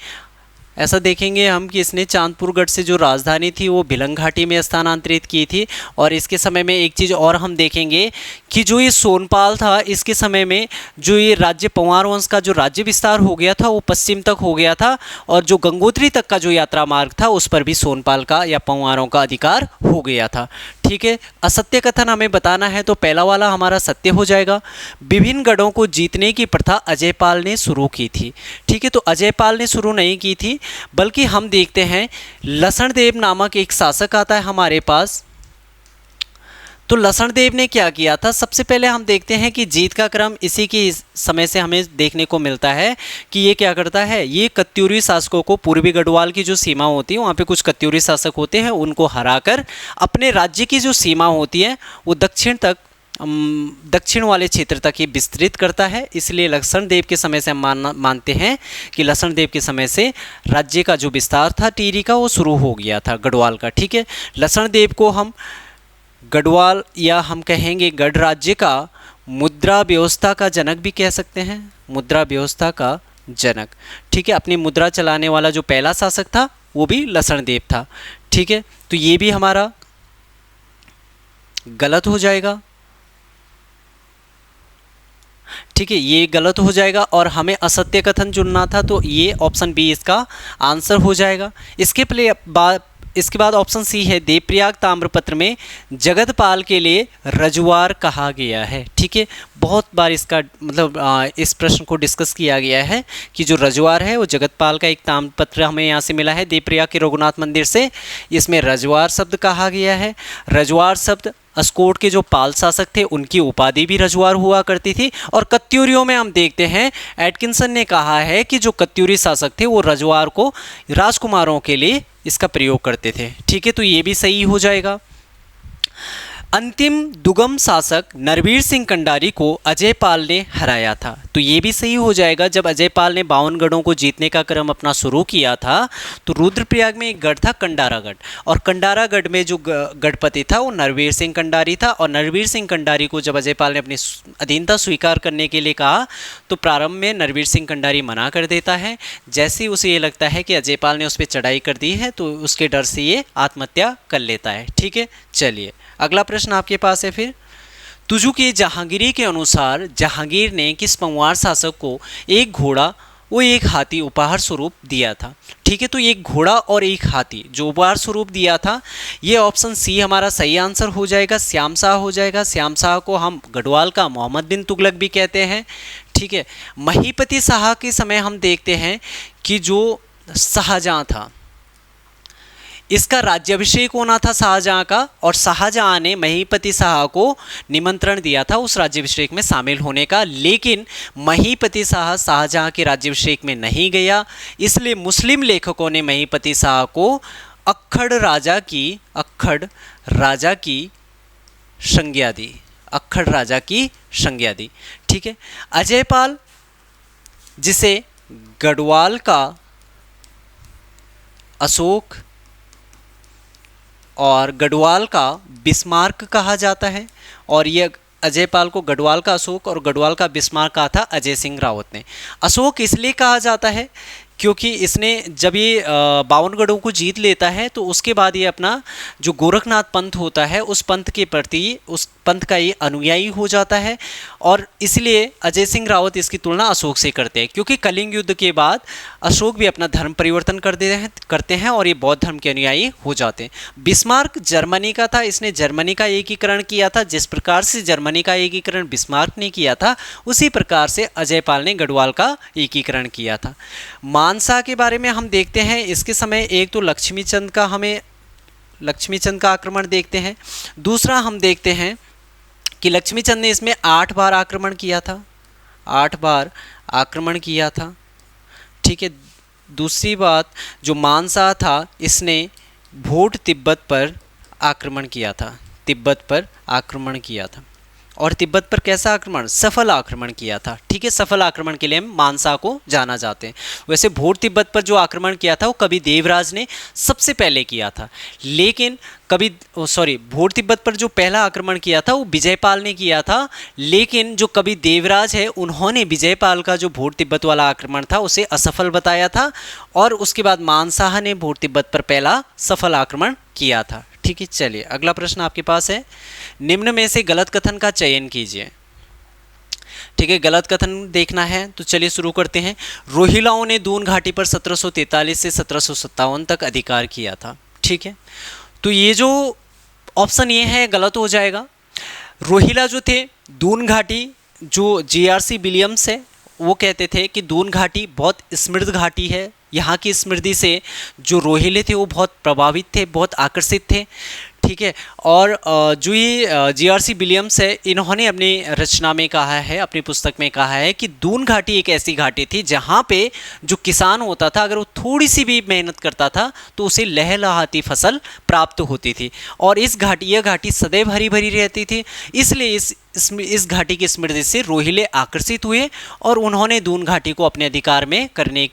ऐसा देखेंगे हम कि इसने चांदपुरगढ़ से जो राजधानी थी वो भिलंग घाटी में स्थानांतरित की थी। और इसके समय में एक चीज़ और हम देखेंगे कि जो ये सोनपाल था इसके समय में जो ये राज्य पंवार वंश का जो राज्य विस्तार हो गया था वो पश्चिम तक हो गया था, और जो गंगोत्री तक का जो यात्रा मार्ग था उस पर भी सोनपाल का या पंवारों का अधिकार हो गया था। ठीक है, असत्य कथन हमें बताना है तो पहला वाला हमारा सत्य हो जाएगा। विभिन्न गढ़ों को जीतने की प्रथा अजयपाल ने शुरू की थी। ठीक है, तो अजयपाल ने शुरू नहीं की थी, बल्कि हम देखते हैं लसणदेव नामक एक शासक आता है हमारे पास। तो लसणदेव ने क्या किया था, सबसे पहले हम देखते हैं कि जीत का क्रम इसी के समय से हमें देखने को मिलता है कि ये क्या करता है, ये कत्यूरी शासकों को, पूर्वी गढ़वाल की जो सीमा होती है वहाँ पे कुछ कत्यूरी शासक होते हैं, उनको हराकर अपने राज्य की जो सीमा होती है वो दक्षिण वाले क्षेत्र तक ये विस्तृत करता है। इसलिए लसणदेव के समय से हम मानते हैं कि लसणदेव के समय से राज्य का जो विस्तार था टिहरी का वो शुरू हो गया था, गढ़वाल का। ठीक है, लसणदेव को हम गढ़वाल या हम कहेंगे गढ़ राज्य का मुद्रा व्यवस्था का जनक भी कह सकते हैं, मुद्रा व्यवस्था का जनक। ठीक है, अपनी मुद्रा चलाने वाला जो पहला शासक था वो भी लसणदेव था। ठीक है, तो ये भी हमारा गलत हो जाएगा। ठीक है, ये गलत हो जाएगा और हमें असत्य कथन चुनना था, तो ये ऑप्शन बी इसका आंसर हो जाएगा। इसके बाद ऑप्शन सी है, देवप्रयाग ताम्रपत्र में जगतपाल के लिए रजुआर कहा गया है। ठीक है, बहुत बार इसका मतलब इस प्रश्न को डिस्कस किया गया है कि जो रजुआर है वो जगतपाल का एक ताम्रपत्र हमें यहाँ से मिला है देवप्रयाग के रघुनाथ मंदिर से, इसमें रजुआर शब्द कहा गया है। रजुआर शब्द अस्कोट के जो पाल शासक थे उनकी उपाधि भी रजुआर हुआ करती थी। और कत्यूरियों में हम देखते हैं एटकिंसन ने कहा है कि जो कत्यूरी शासक थे वो रजुआर को राजकुमारों के लिए इसका प्रयोग करते थे। ठीक है, तो ये भी सही हो जाएगा। अंतिम दुगम शासक नरवीर सिंह कंडारी को अजयपाल ने हराया था, तो ये भी सही हो जाएगा। जब अजयपाल ने 52 गढ़ों को जीतने का क्रम अपना शुरू किया था तो रुद्रप्रयाग में एक गढ़ था कंडारागढ़, और कंडारागढ़ में जो गढ़पति था वो नरवीर सिंह कंडारी था। और नरवीर सिंह कंडारी को जब अजयपाल ने अपनी अधीनता स्वीकार करने के लिए कहा तो प्रारंभ में नरवीर सिंह कंडारी मना कर देता है। जैसे ही उसे ये लगता है कि अजयपाल ने उस पर चढ़ाई कर दी है तो उसके डर से ये आत्महत्या कर लेता है। ठीक है, चलिए अगला प्रश्न आपके पास है फिर। तुजुक-ए जहांगीरी के अनुसार जहांगीर ने किस पंवार शासक को एक घोड़ा वो एक हाथी उपहार स्वरूप दिया था? ठीक है, तो एक घोड़ा और एक हाथी जो उपहार स्वरूप दिया था, ये ऑप्शन सी हमारा सही आंसर हो जाएगा, श्याम शाह हो जाएगा। श्याम शाह को हम गढ़वाल का मोहम्मद बिन तुगलक भी कहते हैं। ठीक है, महीपति शाह के समय हम देखते हैं कि जो शाहजहाँ था इसका राज्याभिषेक होना था शाहजहाँ का, और शाहजहाँ ने महीपति शाह को निमंत्रण दिया था उस राज्याभिषेक में शामिल होने का, लेकिन महीपति शाह शाहजहाँ के राज्याभिषेक में नहीं गया। इसलिए मुस्लिम लेखकों ने महीपति शाह को अक्खड़ राजा की संज्ञा दी, अक्खड़ राजा की संज्ञा दी। ठीक है, अजयपाल जिसे गढ़वाल का अशोक और गढ़वाल का बिस्मार्क कहा जाता है, और यह अजयपाल को गढ़वाल का अशोक और गढ़वाल का बिस्मार्क कहा था अजय सिंह रावत ने। अशोक इसलिए कहा जाता है क्योंकि इसने जब ये 52 गढ़ों को जीत लेता है तो उसके बाद ये अपना जो गोरखनाथ पंथ होता है उस पंथ के प्रति, उस पंथ का ये अनुयायी हो जाता है, और इसलिए अजय सिंह रावत इसकी तुलना अशोक से करते हैं, क्योंकि कलिंग युद्ध के बाद अशोक भी अपना धर्म परिवर्तन करते हैं और ये बौद्ध धर्म के अनुयायी हो जाते हैं। बिस्मार्क जर्मनी का था, इसने जर्मनी का एकीकरण किया था। जिस प्रकार से जर्मनी का एकीकरण बिस्मार्क ने किया था उसी प्रकार से अजयपाल ने गढ़वाल का एकीकरण किया था। मानसा के बारे में हम देखते हैं, इसके समय एक तो लक्ष्मीचंद का आक्रमण देखते हैं, दूसरा हम देखते हैं कि लक्ष्मीचंद ने इसमें 8 बार आक्रमण किया था, 8 बार आक्रमण किया था। ठीक है, दूसरी बात जो मानसा था इसने भोट तिब्बत पर आक्रमण किया था, तिब्बत पर आक्रमण किया था। और तिब्बत पर कैसा आक्रमण, सफल आक्रमण किया था। ठीक है, सफल आक्रमण के लिए हम मानसा को जाना जाते हैं। वैसे भोर तिब्बत पर जो आक्रमण किया था वो कवि देवराज ने सबसे पहले किया था, लेकिन भोर तिब्बत पर जो पहला आक्रमण किया था वो विजयपाल ने किया था, लेकिन जो कवि देवराज है उन्होंने विजयपाल का जो भोर तिब्बत वाला आक्रमण था उसे असफल बताया था, और उसके बाद मानसाह ने भोर तिब्बत पर पहला सफल आक्रमण किया था। ठीक है, चलिए अगला प्रश्न आपके पास है, निम्न में से गलत कथन का चयन कीजिए। ठीक है, गलत कथन देखना है तो चलिए शुरू करते हैं। रोहिलाओं ने दून घाटी पर 1743 से 1757 तक अधिकार किया था। ठीक है, तो ये जो ऑप्शन ये है गलत हो जाएगा। रोहिला जो थे, दून घाटी, जो जीआरसी विलियम्स है वो कहते थे कि दून घाटी बहुत समृद्ध घाटी है, यहाँ की समृद्धि से जो रोहिले थे वो बहुत प्रभावित थे, बहुत आकर्षित थे। ठीक है, और जो ये जीआरसी विलियम्स है इन्होंने अपनी रचना में कहा है, अपनी पुस्तक में कहा है कि दून घाटी एक ऐसी घाटी थी जहाँ पे जो किसान होता था अगर वो थोड़ी सी भी मेहनत करता था तो उसे लहलहाती फसल प्राप्त होती थी, और यह घाटी सदैव हरी भरी रहती थी। इसलिए इस घाटी की समृद्धि से रोहिले आकर्षित हुए और उन्होंने दून घाटी को अपने अधिकार में करने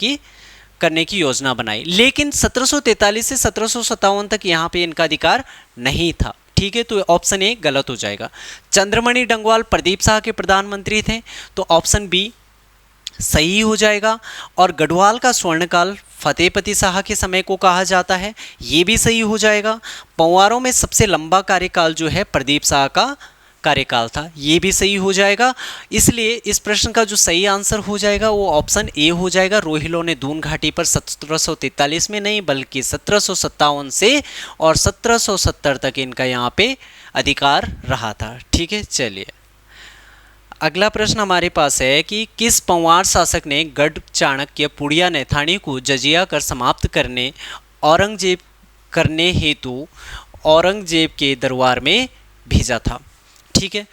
की योजना बनाई। लेकिन 1743 से 1757 तक यहाँ पे इनका अधिकार नहीं था। ठीक है, तो ऑप्शन ए गलत हो जाएगा। चंद्रमणि डंगवाल प्रदीप शाह के प्रधानमंत्री थे, तो ऑप्शन बी सही हो जाएगा। और गढ़वाल का स्वर्णकाल फतेहपति शाह के समय को कहा जाता है, ये भी सही हो जाएगा। पंवारों में सबसे लंबा कार्यकाल जो है प्रदीप शाह का कार्यकाल था, ये भी सही हो जाएगा। इसलिए इस प्रश्न का जो सही आंसर हो जाएगा वो ऑप्शन ए हो जाएगा। रोहिलों ने दून घाटी पर 1743 में नहीं बल्कि 1757 से और 1770 तक इनका यहाँ पे अधिकार रहा था। ठीक है, चलिए अगला प्रश्न हमारे पास है कि किस पंवार शासक ने गढ़ चाणक्य पुड़िया नैथानी को जजिया कर समाप्त करने हेतु औरंगजेब के दरबार में भेजा था। ठीक है,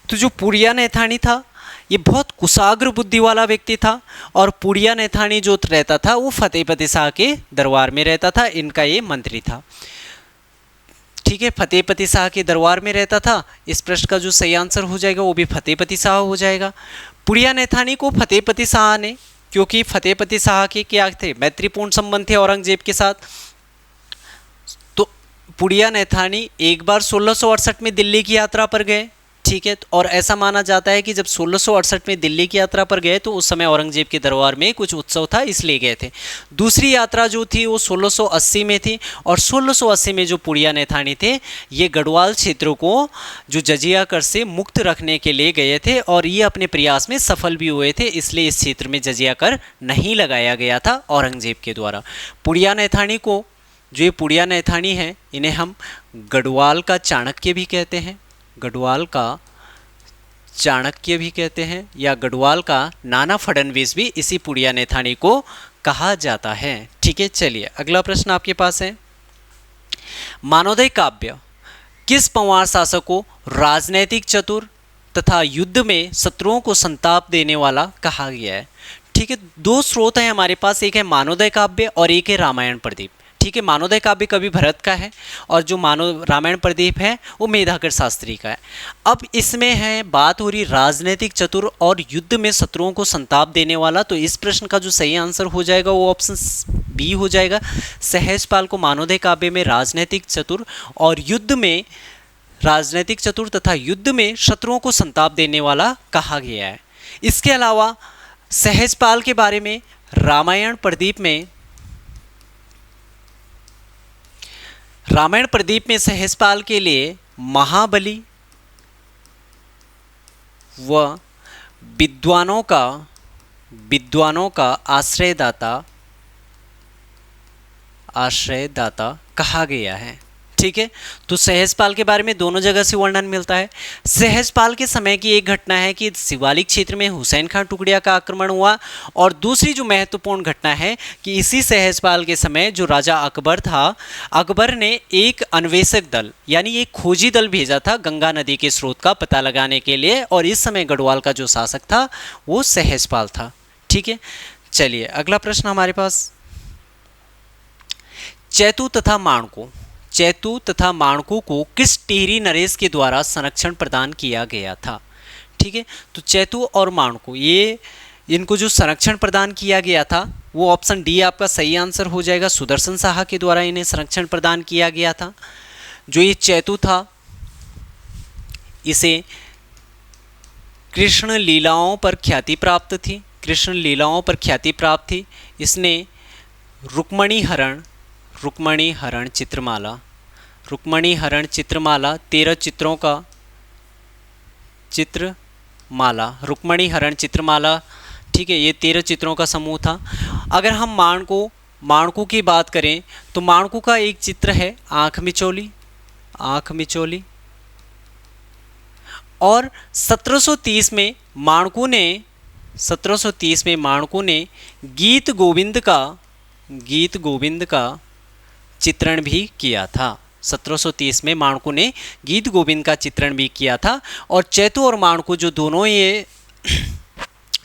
तो जो पुड़िया नैथानी था ये बहुत कुशाग्र बुद्धि वाला व्यक्ति था, और पुड़िया नैथानी जो रहता था वो फतेहपति शाह के दरबार में रहता था, इनका ये मंत्री था। ठीक है, फतेहपति शाह के दरबार में रहता था। इस प्रश्न का जो सही आंसर हो जाएगा वो भी फतेहपति शाह हो जाएगा। पुड़िया नैथानी को फतेहपति शाह ने, क्योंकि फतेहपति शाह के क्या थे, मैत्रीपूर्ण संबंध थे औरंगजेब के साथ, तो पुड़िया नैथानी एक बार 1668 में दिल्ली की यात्रा पर गए। ठीक है, और ऐसा माना जाता है कि जब 1668 में दिल्ली की यात्रा पर गए तो उस समय औरंगजेब के दरबार में कुछ उत्सव था इसलिए गए थे। दूसरी यात्रा जो थी वो 1680 में थी, और 1680 में जो पुड़िया नैथानी थे ये गढ़वाल क्षेत्रों को जो जजिया कर से मुक्त रखने के लिए गए थे, और ये अपने प्रयास में सफल भी हुए थे। इसलिए इस क्षेत्र में जजिया कर नहीं लगाया गया था औरंगजेब के द्वारा। पुड़िया नैथानी को, जो ये पुड़िया नैथानी है, इन्हें हम गढ़वाल का चाणक्य भी कहते हैं, गढ़वाल का चाणक्य भी कहते हैं, या गढ़वाल का नाना फडणवीस भी इसी पुड़िया नैथानी को कहा जाता है। ठीक है, चलिए अगला प्रश्न आपके पास है, मानवोदय काव्य किस पंवार शासक को राजनैतिक चतुर तथा युद्ध में शत्रुओं को संताप देने वाला कहा गया है। ठीक है, दो स्रोत हैं हमारे पास, एक है मानवोदय काव्य और एक है रामायण प्रदीप। ठीक है, मानवोदय काव्य कवि भरत का है और जो रामायण प्रदीप है वो मेधाकर शास्त्री का है। अब इसमें है बात हो रही राजनीतिक चतुर और युद्ध में शत्रुओं को संताप देने वाला, तो इस प्रश्न का जो सही आंसर हो जाएगा वो ऑप्शन बी हो जाएगा। सहजपाल को मानवोदय काव्य में राजनीतिक चतुर और तथा युद्ध में शत्रुओं को संताप देने वाला कहा गया है। इसके अलावा सहजपाल के बारे में रामायण प्रदीप में सहजपाल के लिए महाबली व विद्वानों का आश्रयदाता कहा गया है। ठीक है, तो सहजपाल के बारे में दोनों जगह से वर्णन मिलता है। सहजपाल के समय की एक घटना है कि शिवालिक क्षेत्र में हुसैन खान टुकड़िया का आक्रमण हुआ, और दूसरी जो महत्वपूर्ण घटना है कि इसी सहजपाल के समय जो राजा अकबर था, अकबर ने एक अन्वेषक दल यानी एक खोजी दल भेजा था गंगा नदी के स्रोत का पता लगाने के लिए, और इस समय गढ़वाल का जो शासक था वो सहजपाल था। ठीक है, चलिए अगला प्रश्न हमारे पास, चैतू तथा माणको चैतू तथा माणकू को किस टिहरी नरेश के द्वारा संरक्षण प्रदान किया गया था? ठीक है, तो चैतू और माणकू ये इनको जो संरक्षण प्रदान किया गया था वो ऑप्शन डी आपका सही आंसर हो जाएगा। सुदर्शन साहा के द्वारा इन्हें संरक्षण प्रदान किया गया था। जो ये चैतू था इसे कृष्ण लीलाओं पर ख्याति प्राप्त थी, कृष्ण लीलाओं पर ख्याति प्राप्त थी। इसने रुक्मणी हरण चित्रमाला 13 चित्रों का रुक्मणी हरण चित्रमाला, ठीक है, ये 13 चित्रों का समूह था। अगर हम माणकू की बात करें तो माणकू का एक चित्र है आँख मिचौली, और 1730 में माणकू ने गीत गोविंद का चित्रण भी किया था। 1730 में माणकू ने गीत गोविंद का चित्रण भी किया था। और चैतू और माणकू जो दोनों ये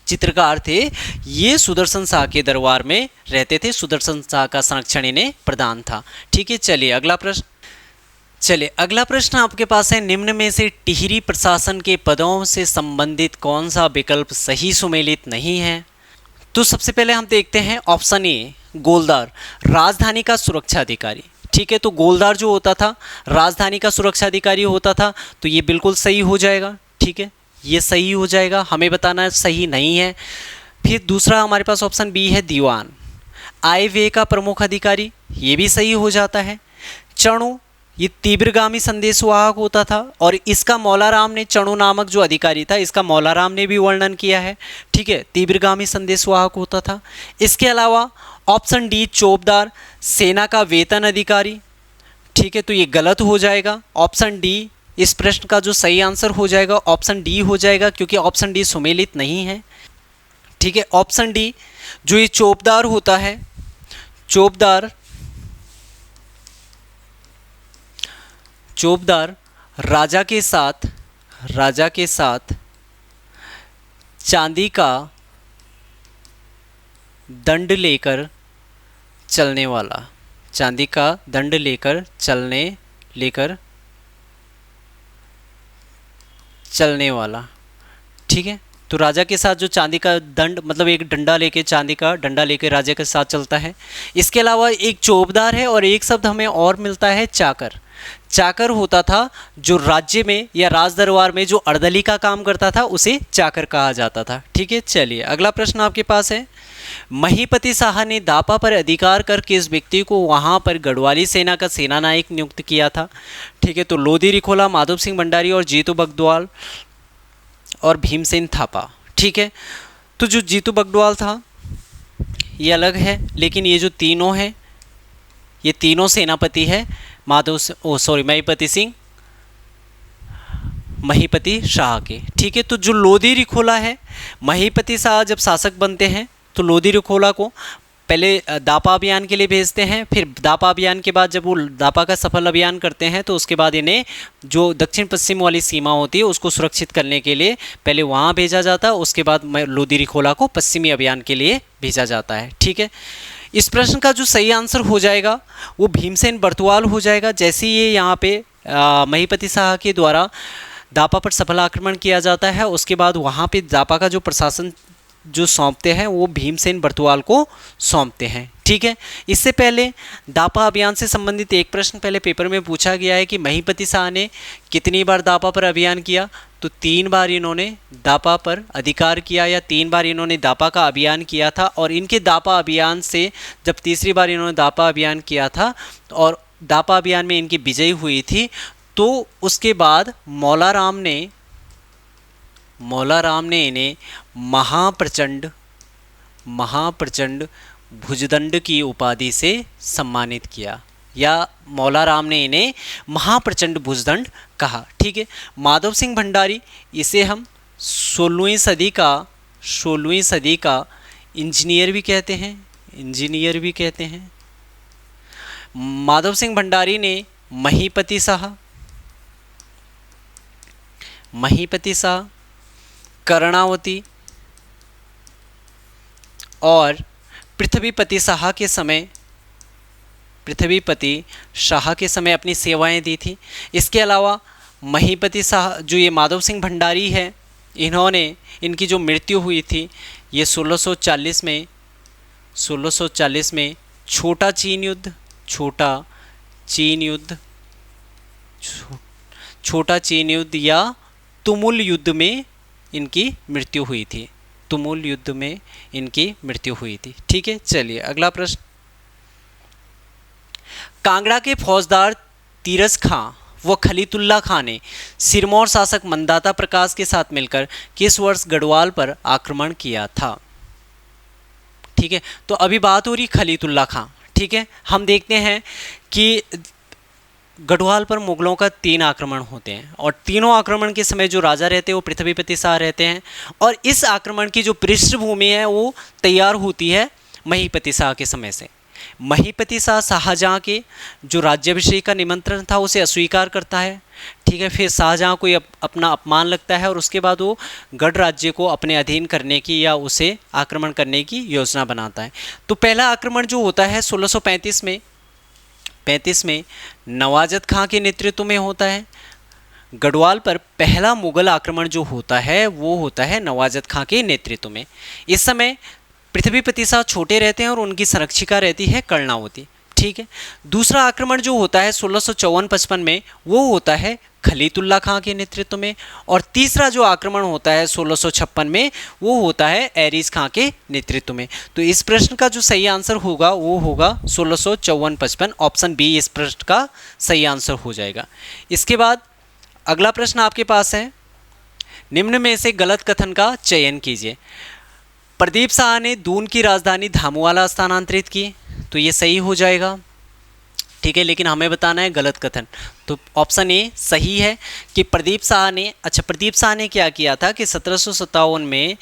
चित्रकार थे ये सुदर्शन शाह के दरबार में रहते थे। सुदर्शन शाह का संरक्षण इन्हें प्रदान था। ठीक है, चलिए अगला प्रश्न आपके पास है, निम्न में से टिहरी प्रशासन के पदों से संबंधित कौन सा विकल्प सही सुमेलित नहीं है? तो सबसे पहले हम देखते हैं ऑप्शन ए, गोलदार, राजधानी का सुरक्षा अधिकारी। ठीक है, तो गोलदार जो होता था राजधानी का सुरक्षा अधिकारी होता था, तो ये बिल्कुल सही हो जाएगा। ठीक है, ये सही हो जाएगा, हमें बताना सही नहीं है। फिर दूसरा हमारे पास ऑप्शन बी है, दीवान, आय व्यय का प्रमुख अधिकारी, ये भी सही हो जाता है। चणु, ये तीव्रगामी संदेशवाहक होता था और इसका मौलाराम ने, चणु नामक जो अधिकारी था इसका मौलाराम ने भी वर्णन किया है। ठीक है, तीव्रगामी संदेशवाहक होता था। इसके अलावा ऑप्शन डी, चौबदार, सेना का वेतन अधिकारी। ठीक है, तो ये गलत हो जाएगा। ऑप्शन डी इस प्रश्न का जो सही आंसर हो जाएगा ऑप्शन डी हो जाएगा, क्योंकि ऑप्शन डी सुमेलित नहीं है। ठीक है, ऑप्शन डी जो ये चौबदार होता है, चौबदार राजा के साथ चांदी का दंड लेकर चलने वाला। ठीक है, तो राजा के साथ जो चांदी का दंड, मतलब एक डंडा लेके, चांदी का डंडा लेके राजा के साथ चलता है। इसके अलावा एक चौबदार है और एक शब्द हमें और मिलता है, चाकर होता था जो राज्य में या राज दरबार में जो अर्दली का काम करता था उसे चाकर कहा जाता था। ठीक है, चलिए अगला प्रश्न आपके पास है, महीपति शाह ने दापा पर अधिकार कर किस व्यक्ति को वहां पर गढ़वाली सेना का सेनानायक नियुक्त किया था? ठीक है, तो लोधी रिखोला, माधव सिंह भंडारी और जीतू बगद्वाल और भीमसेन थापा। ठीक है, तो जो जीतू बगद्वाल था ये अलग है, लेकिन ये जो तीनों हैं ये तीनों सेनापति है महीपति शाह के। ठीक है, तो जो लोधी रिखोला है, महीपति शाह जब शासक बनते हैं तो लोधी रिखोला को पहले दापा अभियान के लिए भेजते हैं। फिर दापा अभियान के बाद जब वो दापा का सफल अभियान करते हैं तो उसके बाद इन्हें जो दक्षिण पश्चिम वाली सीमा होती है उसको सुरक्षित करने के लिए पहले वहाँ भेजा जाता है, उसके बाद लोधी रिखोला को पश्चिमी अभियान के लिए भेजा जाता है। ठीक है, इस प्रश्न का जो सही आंसर हो जाएगा वो भीमसेन बर्तवाल हो जाएगा। जैसे ये यहाँ पे महीपति शाह के द्वारा दापा पर सफल आक्रमण किया जाता है, उसके बाद वहाँ पे दापा का जो प्रशासन जो सौंपते हैं वो भीमसेन बर्तवाल को सौंपते हैं। ठीक है, इससे पहले दापा अभियान से संबंधित एक प्रश्न पहले पेपर में पूछा गया है कि महीपति शाह ने कितनी बार दापा पर अभियान किया? तो 3 बार इन्होंने दापा पर अधिकार किया या 3 बार इन्होंने दापा का अभियान किया था। और इनके दापा अभियान से जब तीसरी बार इन्होंने दापा अभियान किया था और दापा अभियान में इनकी विजय हुई थी, तो उसके बाद मौलाराम ने इन्हें महाप्रचंड भुजदंड की उपाधि से सम्मानित किया, या मौलाराम ने इन्हें महाप्रचंड भुजदंड कहा। ठीक है, माधव सिंह भंडारी, इसे हम 16वीं सदी का इंजीनियर भी कहते हैं। माधव सिंह भंडारी ने महीपति शाह, कर्णावती और पृथ्वीपति शाह के समय पृथ्वीपति शाह के समय अपनी सेवाएं दी थी। इसके अलावा महीपति शाह जो ये माधव सिंह भंडारी है, इनकी जो मृत्यु हुई थी ये 1640 में छोटा चीन युद्ध या तुमुल युद्ध में इनकी मृत्यु हुई थी। तुमुल युद्ध में इनकी मृत्यु हुई थी। ठीक है, चलिए अगला प्रश्न। कांगड़ा के फौजदार तीरस खां व खलीतुल्ला खां ने सिरमौर शासक मंदाता प्रकाश के साथ मिलकर किस वर्ष गढ़वाल पर आक्रमण किया था? ठीक है, तो अभी बात हो रही खलीतुल्ला खां। ठीक है, हम देखते हैं कि गढ़वाल पर मुगलों का 3 आक्रमण होते हैं और तीनों आक्रमण के समय जो राजा रहते हैं वो पृथ्वीपति शाह रहते हैं और इस आक्रमण की जो पृष्ठभूमि है वो तैयार होती है महीपति शाह के समय से। महीपति शाह शाहजहाँ के जो राज्याभिषेक का निमंत्रण था उसे अस्वीकार करता है। ठीक है, फिर शाहजहाँ को अपना अपमान लगता है और उसके बाद वो गढ़ राज्य को अपने अधीन करने की या उसे आक्रमण करने की योजना बनाता है। तो पहला आक्रमण जो होता है 1635 में नवाजत खां के नेतृत्व में होता है। गढ़वाल पर पहला मुगल आक्रमण जो होता है वो होता है नवाजत खां के नेतृत्व में। इस समय पृथ्वीपति शाह छोटे रहते हैं और उनकी संरक्षिका रहती है कर्णावती। ठीक है, दूसरा आक्रमण जो होता है 1654-55 में वो होता है खलीतुल्ला खां के नेतृत्व में और तीसरा जो आक्रमण होता है 1656 में वो होता है एरीज खां के नेतृत्व में। तो इस प्रश्न का जो सही आंसर होगा वो होगा 1654-55। ऑप्शन बी इस प्रश्न का सही आंसर हो जाएगा। इसके बाद अगला प्रश्न आपके पास है, निम्न में से गलत कथन का चयन कीजिए। प्रदीप शाह ने दून की राजधानी धामुवाला स्थानांतरित की, तो ये सही हो जाएगा। ठीक है, लेकिन हमें बताना है गलत कथन। तो ऑप्शन ए सही है कि प्रदीप शाह ने क्या किया था कि 1757 में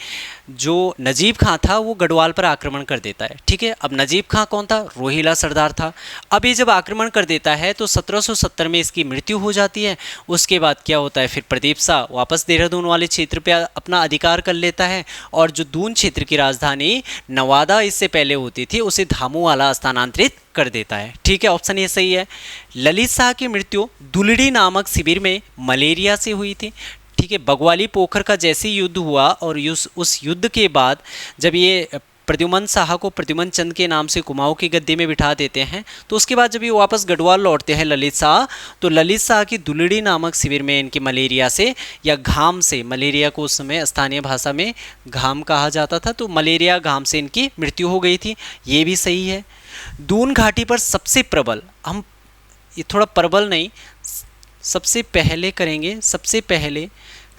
जो नजीब खां था वो गढ़वाल पर आक्रमण कर देता है। ठीक है, अब नजीब खां कौन था? रोहिला सरदार था। अब ये जब आक्रमण कर देता है तो 1770 में इसकी मृत्यु हो जाती है। उसके बाद क्या होता है, फिर प्रदीप शाह वापस देहरादून वाले क्षेत्र पे अपना अधिकार कर लेता है और जो दून क्षेत्र की राजधानी नवादा इससे पहले होती थी उसे धामुवाला स्थानांतरित कर देता है। ठीक है, ऑप्शन ये सही है। ललित शाह की मृत्यु दुलड़ी नामक शिविर में मलेरिया से हुई थी। ठीक है, बगवाली पोखर का जैसे युद्ध हुआ और उस युद्ध के बाद जब ये प्रद्युमन शाह को प्रद्युमन चंद के नाम से कुमाऊं की गद्दी में बिठा देते हैं तो उसके बाद जब ये वापस गढ़वाल लौटते हैं ललित शाह, तो ललित शाह की दुलड़ी नामक शिविर में इनकी मलेरिया से या घाम से, मलेरिया को उस समय स्थानीय भाषा में घाम कहा जाता था, तो मलेरिया घाम से इनकी मृत्यु हो गई थी। ये भी सही है। दून घाटी पर सबसे प्रबल, हम ये थोड़ा प्रबल नहीं, सबसे पहले करेंगे, सबसे पहले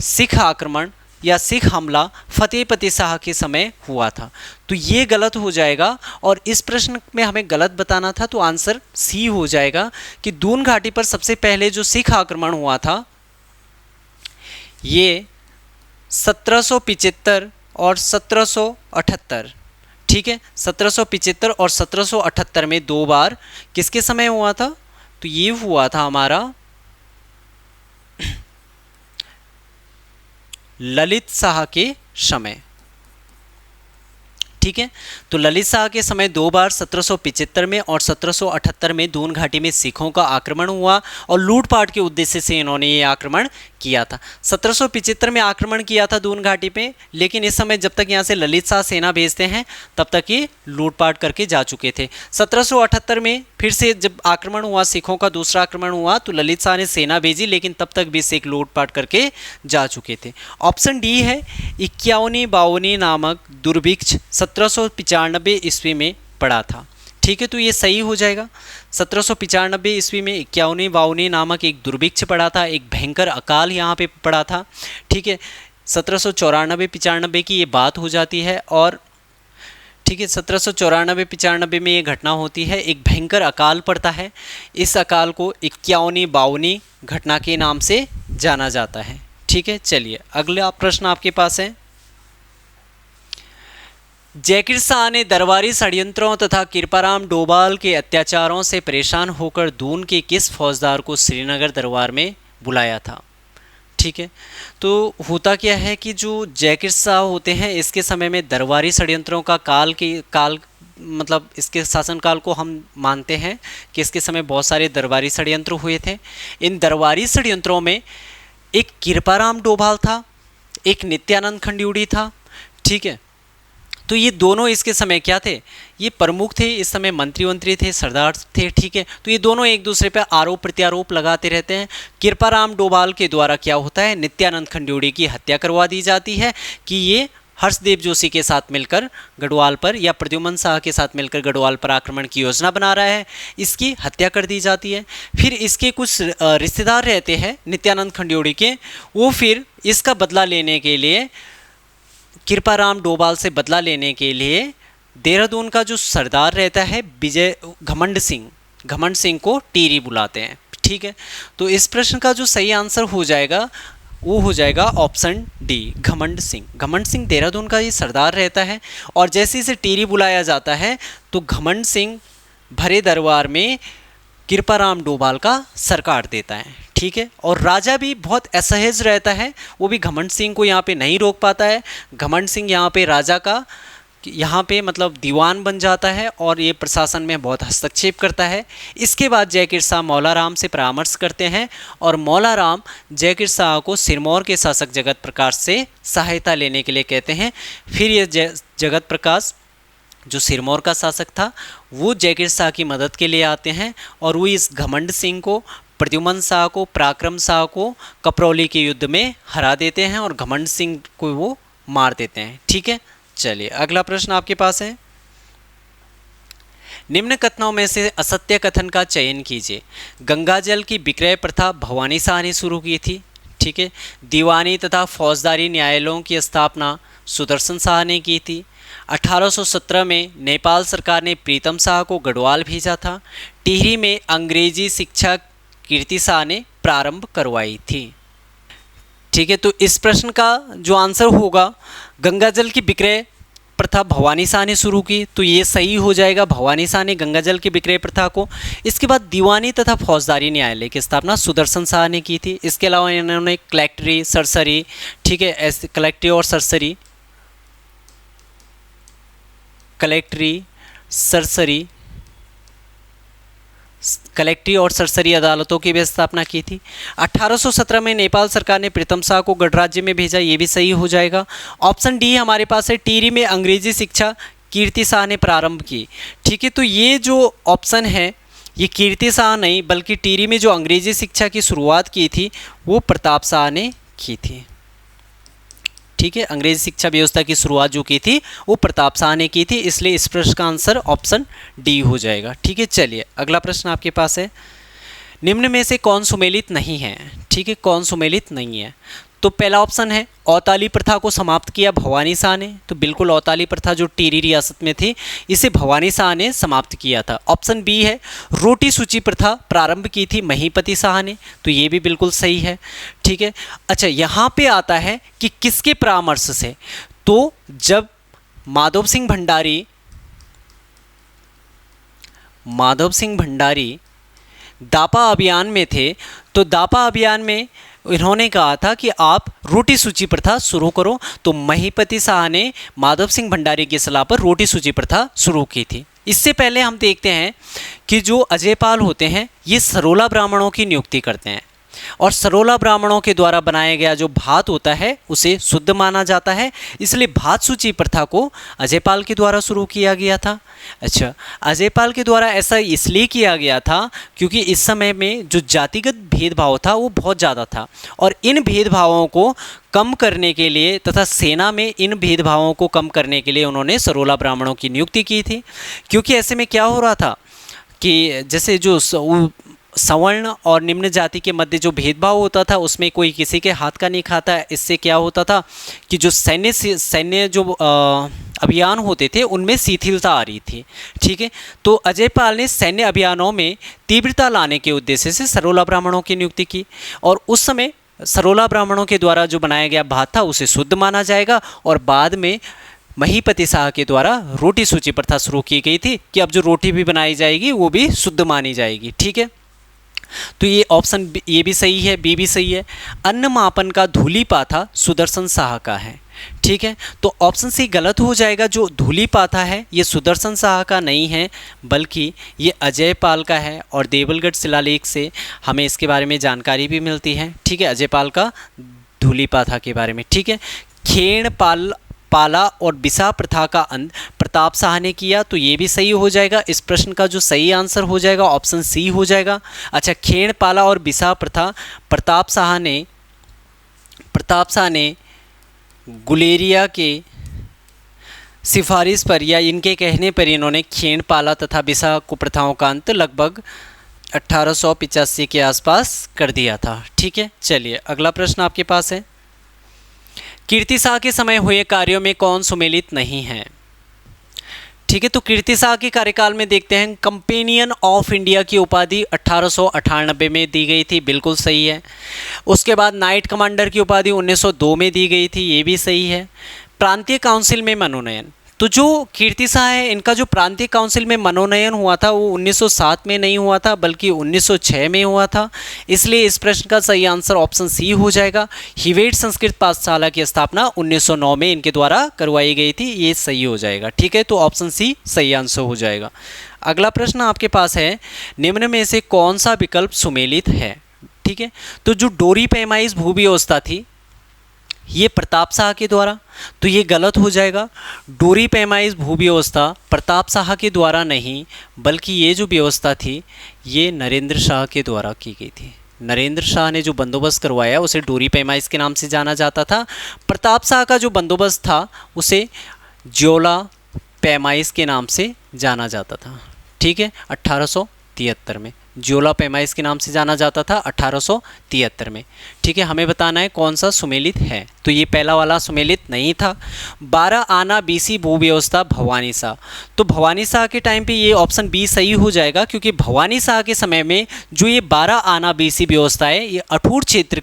सिख आक्रमण या सिख हमला फतेहपति शाह के समय हुआ था, तो ये गलत हो जाएगा और इस प्रश्न में हमें गलत बताना था, तो आंसर सी हो जाएगा कि दून घाटी पर सबसे पहले जो सिख आक्रमण हुआ था ये 1775 और 1778। ठीक है, 1775 और 1778 में 2 बार किसके समय हुआ था? तो ये हुआ था हमारा ललित शाह के समय। ठीक है, तो ललित शाह के समय 2 बार 1775 में और 1778 में दून घाटी में सिखों का आक्रमण हुआ और लूटपाट के उद्देश्य से इन्होंने ये आक्रमण किया था। 1775 में आक्रमण किया था दून घाटी पे, लेकिन इस समय जब तक यहाँ से ललित शाह सेना भेजते हैं तब तक ये लूटपाट करके जा चुके थे। 1778 में फिर से जब आक्रमण हुआ, सिखों का दूसरा आक्रमण हुआ, तो ललित शाह ने सेना भेजी, लेकिन तब तक भी सिख लूटपाट करके जा चुके थे। ऑप्शन डी है 51-52 नामक दुर्भिक्ष 1795 ईस्वी में पड़ा था। ठीक है, तो ये सही हो जाएगा। 1795 ईस्वी में 51-52 नामक एक दुर्भिक्ष पड़ा था, एक भयंकर अकाल यहाँ पे पड़ा था। ठीक है, 1794-95 की ये बात हो जाती है और ठीक है 1794-95 में ये घटना होती है, एक भयंकर अकाल पड़ता है। इस अकाल को 51-52 घटना के नाम से जाना जाता है। ठीक है, चलिए अगला प्रश्न आपके पास है। जैकिर शाह ने दरबारी षड्यंत्रों तथा कृपाराम डोभाल के अत्याचारों से परेशान होकर दून के किस फौजदार को श्रीनगर दरबार में बुलाया था? ठीक है, तो होता क्या है कि जो जैकिर शाह होते हैं इसके समय में दरबारी षड्यंत्रों का काल मतलब इसके शासनकाल को हम मानते हैं कि इसके समय बहुत सारे दरबारी षड्यंत्र हुए थे। इन दरबारी षड्यंत्रों में एक कृपाराम डोभाल था, एक नित्यानंद खंड्यूड़ी था, ठीक है। तो ये दोनों इसके समय क्या थे, ये प्रमुख थे, इस समय मंत्री वंत्री थे, सरदार थे, ठीक है। तो ये दोनों एक दूसरे पर आरोप प्रत्यारोप लगाते रहते हैं। कृपाराम डोभाल के द्वारा क्या होता है, नित्यानंद खंड्यूड़ी की हत्या करवा दी जाती है कि ये हर्षदेव जोशी के साथ मिलकर गढ़वाल पर या प्रद्युमन शाह के साथ मिलकर गढ़वाल पर आक्रमण की योजना बना रहा है, इसकी हत्या कर दी जाती है। फिर इसके कुछ रिश्तेदार रहते हैं नित्यानंद खंड्यूड़ी के, वो फिर इसका बदला लेने के लिए, कृपाराम डोभाल से बदला लेने के लिए देहरादून का जो सरदार रहता है विजय घमंड सिंह को टिहरी बुलाते हैं, ठीक है। तो इस प्रश्न का जो सही आंसर हो जाएगा वो हो जाएगा ऑप्शन डी, घमंड सिंह देहरादून का ये सरदार रहता है और जैसे इसे टिहरी बुलाया जाता है तो घमंड सिंह भरे दरबार में कृपाराम डोभाल का सर काट देता है, ठीक है। और राजा भी बहुत असहज रहता है, वो भी घमंड सिंह को यहाँ पे नहीं रोक पाता है। घमंड सिंह यहाँ पे राजा का यहाँ पे मतलब दीवान बन जाता है और ये प्रशासन में बहुत हस्तक्षेप करता है। इसके बाद जयकिर शाह मौलाराम से परामर्श करते हैं और मौलाराम जयकिर शाह को सिरमौर के शासक जगत प्रकाश से सहायता लेने के लिए कहते हैं। फिर ये जगत प्रकाश जो सिरमौर का शासक था वो जयकिर शाह की मदद के लिए आते हैं और वो इस घमंड सिंह को, प्रद्युमन शाह को, पराक्रम शाह को कपरौली के युद्ध में हरा देते हैं और घमंड सिंह को वो मार देते हैं, ठीक है। चलिए अगला प्रश्न आपके पास है, निम्न कथनों में से असत्य कथन का चयन कीजिए। गंगाजल की विक्रय प्रथा भवानी शाह ने शुरू की थी, ठीक है। दीवानी तथा फौजदारी न्यायालयों की स्थापना सुदर्शन शाह ने की थी। 1817 में नेपाल सरकार ने प्रीतम शाह को गढ़वाल भेजा था। टिहरी में अंग्रेजी शिक्षा कीर्ति शाह ने प्रारंभ करवाई थी, ठीक है। तो इस प्रश्न का जो आंसर होगा, गंगाजल की विक्रय प्रथा भवानी शाह ने शुरू की, तो ये सही हो जाएगा, भवानी शाह ने गंगाजल की विक्रय प्रथा को। इसके बाद दीवानी तथा फौजदारी न्यायालय की स्थापना सुदर्शन शाह ने की थी। इसके अलावा इन्होंने कलेक्टरी, सरसरी, ठीक है, ऐसे कलेक्टरी और सरसरी, कलेक्टरी और सरसरी अदालतों की भी स्थापना की थी। 1817 में नेपाल सरकार ने प्रीतम शाह को गढ़राज्य में भेजा, ये भी सही हो जाएगा। ऑप्शन डी हमारे पास है, टिहरी में अंग्रेजी शिक्षा कीर्ति शाह ने प्रारंभ की, ठीक है। तो ये जो ऑप्शन है ये कीर्ति शाह नहीं बल्कि टिहरी में जो अंग्रेजी शिक्षा की शुरुआत की थी वो प्रताप शाह ने की थी, ठीक है। अंग्रेजी शिक्षा व्यवस्था की शुरुआत जो की थी वो प्रताप शाह ने की थी, इसलिए इस प्रश्न का आंसर ऑप्शन डी हो जाएगा, ठीक है। चलिए अगला प्रश्न आपके पास है, निम्न में से कौन सुमेलित नहीं है, ठीक है, कौन सुमेलित नहीं है। तो पहला ऑप्शन है औताली प्रथा को समाप्त किया भवानी शाह ने, तो बिल्कुल औताली प्रथा जो टिहरी रियासत में थी इसे भवानी शाह ने समाप्त किया था। ऑप्शन बी है रोटी सूची प्रथा प्रारंभ की थी महीपति शाह ने, तो ये भी बिल्कुल सही है, ठीक है। अच्छा, यहाँ पे आता है कि किसके परामर्श से, तो जब माधव सिंह भंडारी दापा अभियान में थे तो दापा अभियान में इन्होंने कहा था कि आप रोटी सूची प्रथा शुरू करो, तो महीपति शाह ने माधव सिंह भंडारी की सलाह पर रोटी सूची प्रथा शुरू की थी। इससे पहले हम देखते हैं कि जो अजयपाल होते हैं ये सरोला ब्राह्मणों की नियुक्ति करते हैं और सरोला ब्राह्मणों के द्वारा बनाया गया जो भात होता है उसे शुद्ध माना जाता है, इसलिए भात सूची प्रथा को अजयपाल के द्वारा शुरू किया गया था। अच्छा, अजयपाल के द्वारा ऐसा इसलिए किया गया था क्योंकि इस समय में जो जातिगत भेदभाव था वो बहुत ज़्यादा था और इन भेदभावों को कम करने के लिए तथा सेना में इन भेदभावों को कम करने के लिए उन्होंने सरोला ब्राह्मणों की नियुक्ति की थी। क्योंकि ऐसे में क्या हो रहा था कि जैसे जो सवर्ण और निम्न जाति के मध्य जो भेदभाव होता था उसमें कोई किसी के हाथ का नहीं खाता। इससे क्या होता था कि जो सैन्य जो अभियान होते थे उनमें शिथिलता आ रही थी, ठीक है। तो अजयपाल ने सैन्य अभियानों में तीव्रता लाने के उद्देश्य से सरोला ब्राह्मणों की नियुक्ति की और उस समय सरोला ब्राह्मणों के द्वारा जो बनाया गया भात था उसे शुद्ध माना जाएगा और बाद में महीपति शाह के द्वारा रोटी सूची प्रथा शुरू की गई थी कि अब जो रोटी भी बनाई जाएगी वो भी शुद्ध मानी जाएगी, ठीक है। तो ये ऑप्शन ये भी सही है, बी भी सही है। अन्न मापन का धूलिपाथा सुदर्शन साह का है। ठीक है, तो ऑप्शन सी गलत हो जाएगा। जो धूलिपाथा है ये सुदर्शन साह का नहीं है, बल्कि ये अजय पाल का है। और देवलगढ़ शिलालेख से हमें इसके बारे में जानकारी भी मिलती है। ठीक है, अजय पाल का धूलिपाथा के बारे में। ठीक है, खेण पाला और बिसा प्रथा का अंत प्रताप शाह ने किया, तो ये भी सही हो जाएगा। इस प्रश्न का जो सही आंसर हो जाएगा ऑप्शन सी हो जाएगा। अच्छा, खेण पाला और बिसा प्रथा प्रताप शाह ने गुलेरिया के सिफारिश पर या इनके कहने पर इन्होंने खेण पाला तथा बिसा कुप्रथाओं का अंत लगभग 1885 के आसपास कर दिया था। ठीक है, चलिए अगला प्रश्न आपके पास है। कीर्ति शाह के समय हुए कार्यों में कौन सुमेलित नहीं है? ठीक है, तो कीर्ति शाह के कार्यकाल में देखते हैं कंपेनियन ऑफ इंडिया की उपाधि 1898 में दी गई थी, बिल्कुल सही है। उसके बाद नाइट कमांडर की उपाधि 1902 में दी गई थी, ये भी सही है। प्रांतीय काउंसिल में मनोनयन, तो जो कीर्ति शाह है इनका जो प्रांतीय काउंसिल में मनोनयन हुआ था वो 1907 में नहीं हुआ था बल्कि 1906 में हुआ था। इसलिए इस प्रश्न का सही आंसर ऑप्शन सी हो जाएगा। हिवेट संस्कृत पाठशाला की स्थापना 1909 में इनके द्वारा करवाई गई थी, ये सही हो जाएगा। ठीक है, तो ऑप्शन सी सही आंसर हो जाएगा। अगला प्रश्न आपके पास है, निम्न में से कौन सा विकल्प सुमेलित है? ठीक है, तो जो डोरी पैमाइश भूव्यवस्था थी ये प्रताप शाह के द्वारा, तो ये गलत हो जाएगा। डोरी पैमाइश भूव्यवस्था प्रताप शाह के द्वारा नहीं, बल्कि ये जो व्यवस्था थी ये नरेंद्र शाह के द्वारा की गई थी। नरेंद्र शाह ने जो बंदोबस्त करवाया उसे डोरी पैमाइश के नाम से जाना जाता था। प्रताप शाह का जो बंदोबस्त था उसे ज्योला पैमाइश के नाम से जाना जाता था। ठीक है, 1873 में ज्योला पैमाइश के नाम से जाना जाता था 1873 में। ठीक है, हमें बताना है कौन सा सुमेलित है, तो ये पहला वाला सुमेलित नहीं था। 12 आना बीसी भूव्यवस्था भवानी शाह, तो भवानी शाह के टाइम पे ये ऑप्शन बी सही हो जाएगा, क्योंकि भवानी शाह के समय में जो ये 12 आना बीसी व्यवस्था है ये अठूर क्षेत्र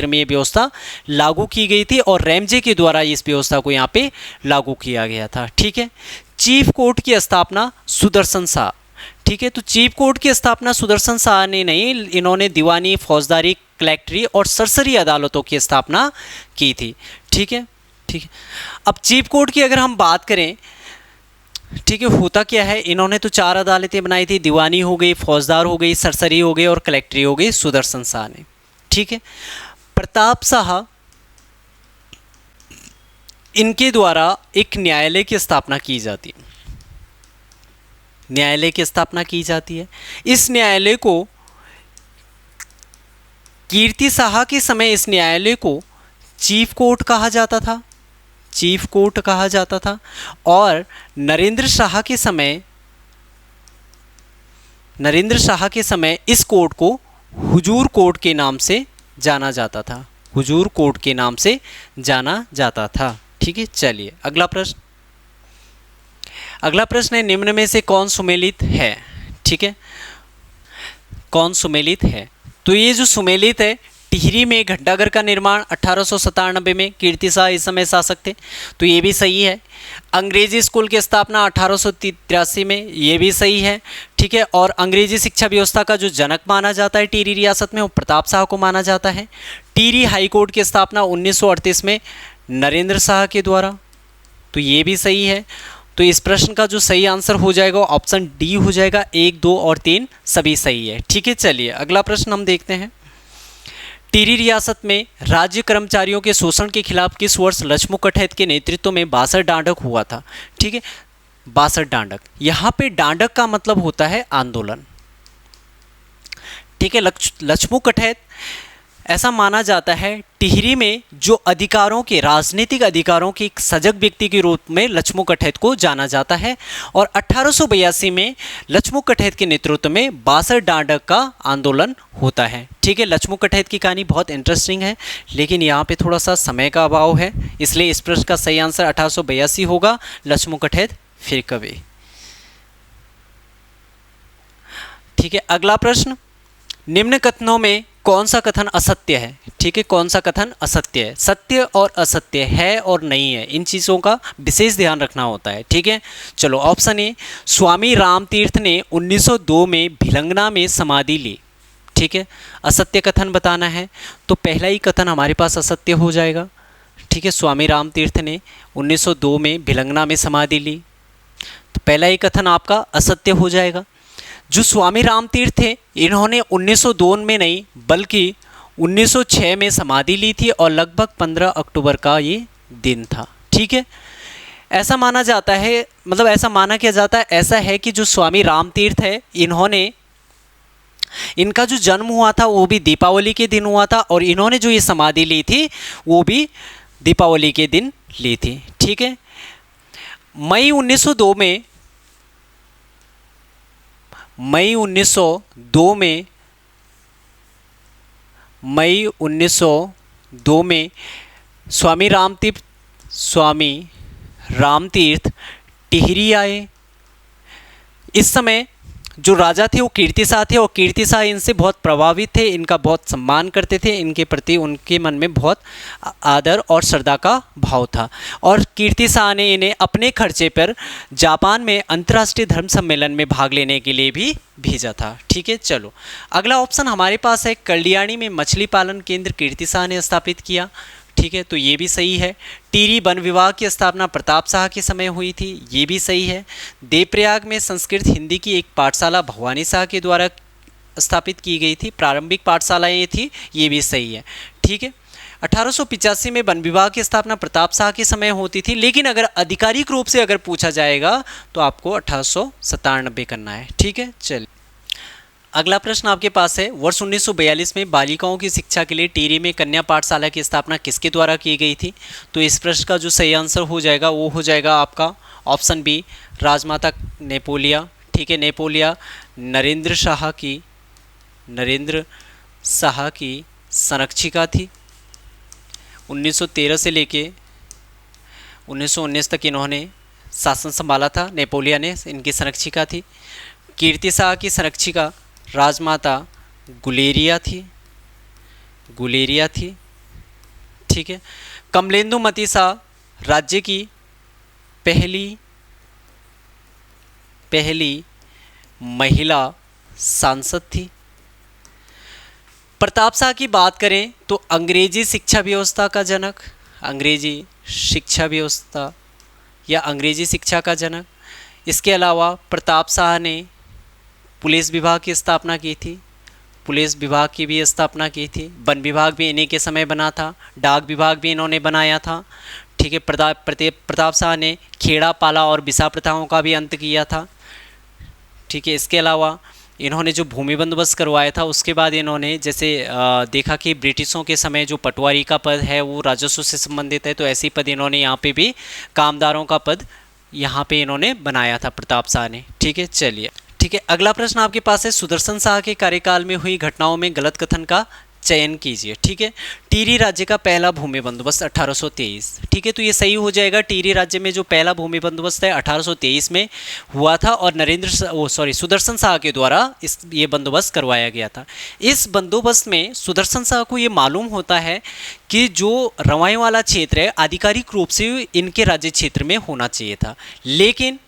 में ये व्यवस्था लागू की गई थी और रैमजे के द्वारा इस व्यवस्था को यहाँ पे लागू किया गया था। ठीक है, चीफ कोर्ट की स्थापना सुदर्शन शाह। ठीक है, तो चीफ कोर्ट की स्थापना सुदर्शन शाह ने नहीं, इन्होंने दीवानी, फौजदारी, कलेक्टरी और सरसरी अदालतों की स्थापना की थी। ठीक है, ठीक है। अब चीफ कोर्ट की अगर हम बात करें, ठीक है, होता क्या है, इन्होंने तो 4 अदालतें बनाई थी, दीवानी हो गई, फौजदार हो गई, सरसरी हो गई और कलेक्टरी हो गई सुदर्शन शाह ने। ठीक है, प्रताप शाह इनके द्वारा एक न्यायालय की स्थापना की जाती है। न्यायालय की स्थापना की जाती है। इस न्यायालय को कीर्ति शाह के समय इस न्यायालय को चीफ कोर्ट कहा जाता था, चीफ कोर्ट कहा जाता था। और नरेंद्र शाह के समय इस कोर्ट को हुजूर कोर्ट के नाम से जाना जाता था, हुजूर कोर्ट के नाम से जाना जाता था। ठीक है, चलिए अगला प्रश्न है, निम्न में से कौन सुमेलित है? ठीक है, कौन सुमेलित है? तो ये जो सुमेलित है, टिहरी में घंटाघर का निर्माण 1897 में, कीर्ति शाह इस समय शासक थे, तो ये भी सही है। अंग्रेजी स्कूल की स्थापना 1883 में, ये भी सही है। ठीक है, और अंग्रेजी शिक्षा व्यवस्था का जो जनक माना जाता है टिहरी रियासत में वो प्रताप शाह को माना जाता है। टिहरी हाई कोर्ट की स्थापना 1938 में नरेंद्र शाह के द्वारा, तो ये भी सही है। तो इस प्रश्न का जो सही आंसर हो जाएगा ऑप्शन डी हो जाएगा। 1, 2 और 3 सभी सही है। ठीक है, चलिए अगला प्रश्न हम देखते हैं। टिहरी रियासत में राज्य कर्मचारियों के शोषण के खिलाफ किस वर्ष लक्ष्मू कठैत के नेतृत्व में 62 डांडक हुआ था? ठीक है, 62 डांडक, यहाँ पे डांडक का मतलब होता है आंदोलन। ठीक है, लक्ष्मू कठैत, ऐसा माना जाता है टिहरी में जो अधिकारों के, राजनीतिक अधिकारों के एक सजग व्यक्ति के रूप में लक्ष्मू कठैत को जाना जाता है। और 1882 में लक्ष्मू कठैत के नेतृत्व में 62 डांडक का आंदोलन होता है। ठीक है, लक्ष्मू कठैत की कहानी बहुत इंटरेस्टिंग है, लेकिन यहाँ पे थोड़ा सा समय का अभाव है, इसलिए इस प्रश्न का सही आंसर 1882 होगा। लक्ष्मू कठैत फिर कभी। ठीक है, अगला प्रश्न, निम्न कथनों में कौन सा कथन असत्य है, ठीक है, कौन सा कथन असत्य है। सत्य और असत्य है और नहीं है, इन चीज़ों का विशेष ध्यान रखना होता है, ठीक है। चलो ऑप्शन ए, स्वामी रामतीर्थ ने 1902 में भिलंगना में समाधि ली, ठीक है। असत्य कथन बताना है तो पहला ही कथन हमारे पास असत्य हो जाएगा, ठीक है। स्वामी रामतीर्थ ने 1902 में भिलंगना में समाधि ली, तो पहला ही कथन आपका असत्य हो जाएगा। जो स्वामी रामतीर्थ थे इन्होंने 1902 में नहीं बल्कि 1906 में समाधि ली थी और लगभग 15 अक्टूबर का ये दिन था, ठीक है। ऐसा माना जाता है, मतलब ऐसा माना किया जाता है, ऐसा है कि जो स्वामी रामतीर्थ है इनका जो जन्म हुआ था वो भी दीपावली के दिन हुआ था और इन्होंने जो ये समाधि ली थी वो भी दीपावली के दिन ली थी, ठीक है। मई 1902 में स्वामी रामतीर्थ टिहरी आए। इस समय जो राजा थे वो कीर्तिशाह थे और कीर्तिशाह इनसे बहुत प्रभावित थे, इनका बहुत सम्मान करते थे, इनके प्रति उनके मन में बहुत आदर और श्रद्धा का भाव था और कीर्तिशाह ने इन्हें अपने खर्चे पर जापान में अंतर्राष्ट्रीय धर्म सम्मेलन में भाग लेने के लिए भी भेजा था, ठीक है। चलो अगला ऑप्शन हमारे पास है, कल्याणी में मछली पालन केंद्र कीर्तिशाह ने स्थापित किया, ठीक है, तो ये भी सही है। टिहरी वन विभाग की स्थापना प्रताप शाह के समय हुई थी, ये भी सही है। देवप्रयाग में संस्कृत हिंदी की एक पाठशाला भवानी शाह के द्वारा स्थापित की गई थी, प्रारंभिक पाठशाला ये थी, ये भी सही है, ठीक है। 1885 में वन विभाग की स्थापना प्रताप शाह के समय होती थी, लेकिन अगर आधिकारिक रूप से अगर पूछा जाएगा तो आपको 1897 करना है, ठीक है। चलिए अगला प्रश्न आपके पास है, वर्ष 1942 में बालिकाओं की शिक्षा के लिए टिहरी में कन्या पाठशाला की स्थापना किसके द्वारा की गई थी। तो इस प्रश्न का जो सही आंसर हो जाएगा वो हो जाएगा आपका ऑप्शन बी, राजमाता नेपोलिया, ठीक है। नेपोलिया नरेंद्र शाह की संरक्षिका थी। 1913 से लेके 1919 तक इन्होंने शासन संभाला था, नेपोलिया ने इनकी संरक्षिका थी। कीर्तिशाह की संरक्षिका राजमाता गुलेरिया थी, ठीक है। कमलेंदुमती शाह राज्य की पहली महिला सांसद थी। प्रताप शाह की बात करें तो अंग्रेजी शिक्षा व्यवस्था का जनक, अंग्रेजी शिक्षा का जनक। इसके अलावा प्रताप शाह ने पुलिस विभाग की स्थापना की थी, पुलिस विभाग की भी स्थापना की थी। वन विभाग भी इन्हीं के समय बना था, डाक विभाग भी इन्होंने बनाया था, ठीक है। प्रताप शाह ने खेड़ा पाला और बिसा प्रथाओं का भी अंत किया था, ठीक है। इसके अलावा इन्होंने जो भूमि बंदोबस्त करवाया था उसके बाद इन्होंने जैसे देखा कि ब्रिटिशों के समय जो पटवारी का पद है वो राजस्व से संबंधित है, तो ऐसी पद इन्होंने यहाँ पे भी कामदारों का पद यहाँ पे इन्होंने बनाया था प्रताप शाह ने, ठीक है। चलिए ठीक है, अगला प्रश्न आपके पास है, सुदर्शन शाह के कार्यकाल में हुई घटनाओं में गलत कथन का चयन कीजिए, ठीक है। टिहरी राज्य का पहला भूमि बंदोबस्त 1823, ठीक है, तो ये सही हो जाएगा। टिहरी राज्य में जो पहला भूमि बंदोबस्त है 1823 में हुआ था और सुदर्शन शाह के द्वारा ये बंदोबस्त करवाया गया था। इस बंदोबस्त में सुदर्शन शाह को ये मालूम होता है कि जो रवाई वाला क्षेत्र है आधिकारिक रूप से इनके राज्य क्षेत्र में होना चाहिए था, लेकिन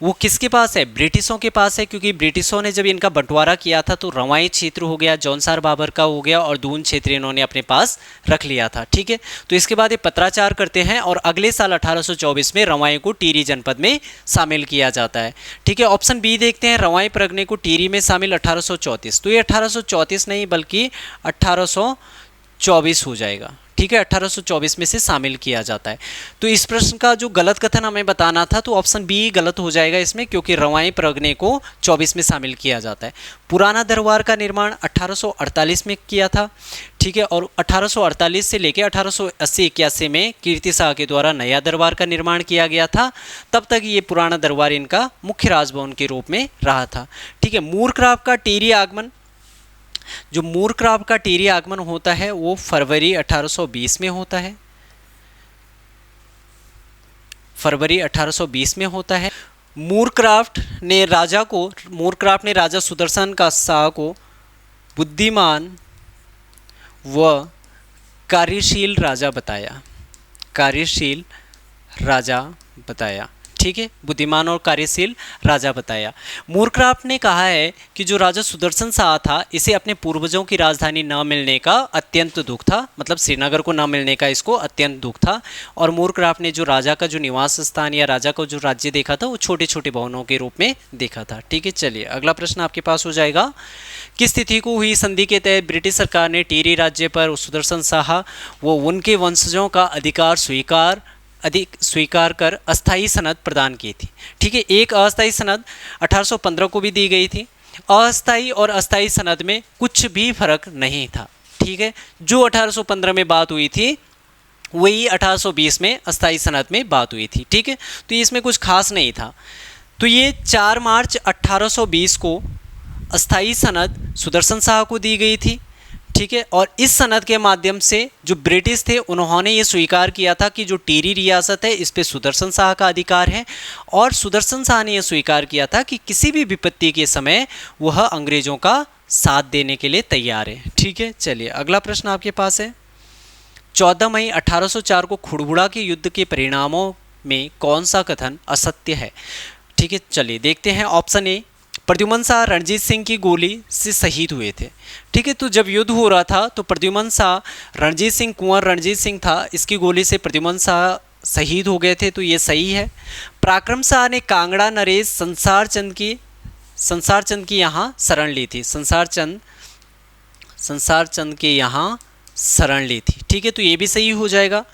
वो किसके पास है, ब्रिटिशों के पास है, क्योंकि ब्रिटिशों ने जब इनका बंटवारा किया था तो रवाई क्षेत्र हो गया, जौनसार बाबर का हो गया और दून क्षेत्र इन्होंने अपने पास रख लिया था, ठीक है। तो इसके बाद ये पत्राचार करते हैं और अगले साल 1824 में रवाई को टिहरी जनपद में शामिल किया जाता है, ठीक है। ऑप्शन बी देखते हैं, रवाई परगने को टिहरी में शामिल 1834, तो ये 1834 नहीं बल्कि 1824 हो जाएगा, ठीक है। 1824 में से शामिल किया जाता है। तो इस प्रश्न का जो गलत कथन हमें बताना था तो ऑप्शन बी गलत हो जाएगा इसमें, क्योंकि रवाई परगने को 24 में शामिल किया जाता है। पुराना दरबार का निर्माण 1848 में किया था, ठीक है, और 1848 से लेकर 1880-81 में कीर्तिशाह के द्वारा नया दरबार का निर्माण किया गया था। तब तक ये पुराना दरबार इनका मुख्य राजभवन के रूप में रहा था, ठीक है। मूर्खराव का टिहरी आगमन, जो मूर्खराव का टिहरी आगमन होता है वो फरवरी 1820 में होता है, फरवरी 1820 में होता है। मूर्खराव ने राजा सुदर्शन शाह को बुद्धिमान व कार्यशील राजा बताया, कार्यशील राजा बताया। ठीक है, बुद्धिमान और कार्यशील राजा बताया। मूरक्राफ्ट ने कहा है कि जो राजा सुदर्शन शाह था, इसे अपने पूर्वजों की राजधानी न मिलने का अत्यंत दुख था, मतलब श्रीनगर को न मिलने का इसको अत्यंत दुख था। और मूरक्राफ्ट ने जो राजा का जो निवास स्थान या राजा का जो राज्य देखा था वो छोटे छोटे भवनों के रूप में देखा था। ठीक है, चलिए अगला प्रश्न आपके पास हो जाएगा। किस तिथि को हुई संधि के तहत ब्रिटिश सरकार ने टिहरी राज्य पर सुदर्शन शाह व उनके वंशजों का अधिकार स्वीकार कर अस्थायी सनद प्रदान की थी? ठीक है, एक अस्थायी सनद 1815 को भी दी गई थी। अस्थायी और अस्थायी सनद में कुछ भी फर्क नहीं था। ठीक है, जो 1815 में बात हुई थी वही 1820 में अस्थायी सनद में बात हुई थी। ठीक है, तो इसमें कुछ खास नहीं था। तो ये 4 मार्च 1820 को अस्थायी सनद सुदर्शन शाह को दी गई थी। ठीक है, और इस सनद के माध्यम से जो ब्रिटिश थे उन्होंने ये स्वीकार किया था कि जो टिहरी रियासत है इस पे सुदर्शन शाह का अधिकार है, और सुदर्शन शाह ने यह स्वीकार किया था कि किसी भी विपत्ति के समय वह अंग्रेजों का साथ देने के लिए तैयार है। ठीक है, चलिए अगला प्रश्न आपके पास है। 14 मई 1804 को खुड़बुड़ा के युद्ध के परिणामों में कौन सा कथन असत्य है? ठीक है, चलिए देखते हैं। ऑप्शन ए, प्रद्युमन शाह रणजीत सिंह की गोली से शहीद हुए थे। ठीक है, तो जब युद्ध हो रहा था तो प्रद्युमन शाह, रणजीत सिंह कुंवर रणजीत सिंह था, इसकी गोली से प्रद्युमन शाह शहीद हो गए थे, तो ये सही है। पराक्रम शाह ने कांगड़ा नरेश संसार चंद की यहाँ शरण ली थी, संसार चंद के यहाँ शरण ली थी। ठीक है, तो ये भी सही हो जाएगा।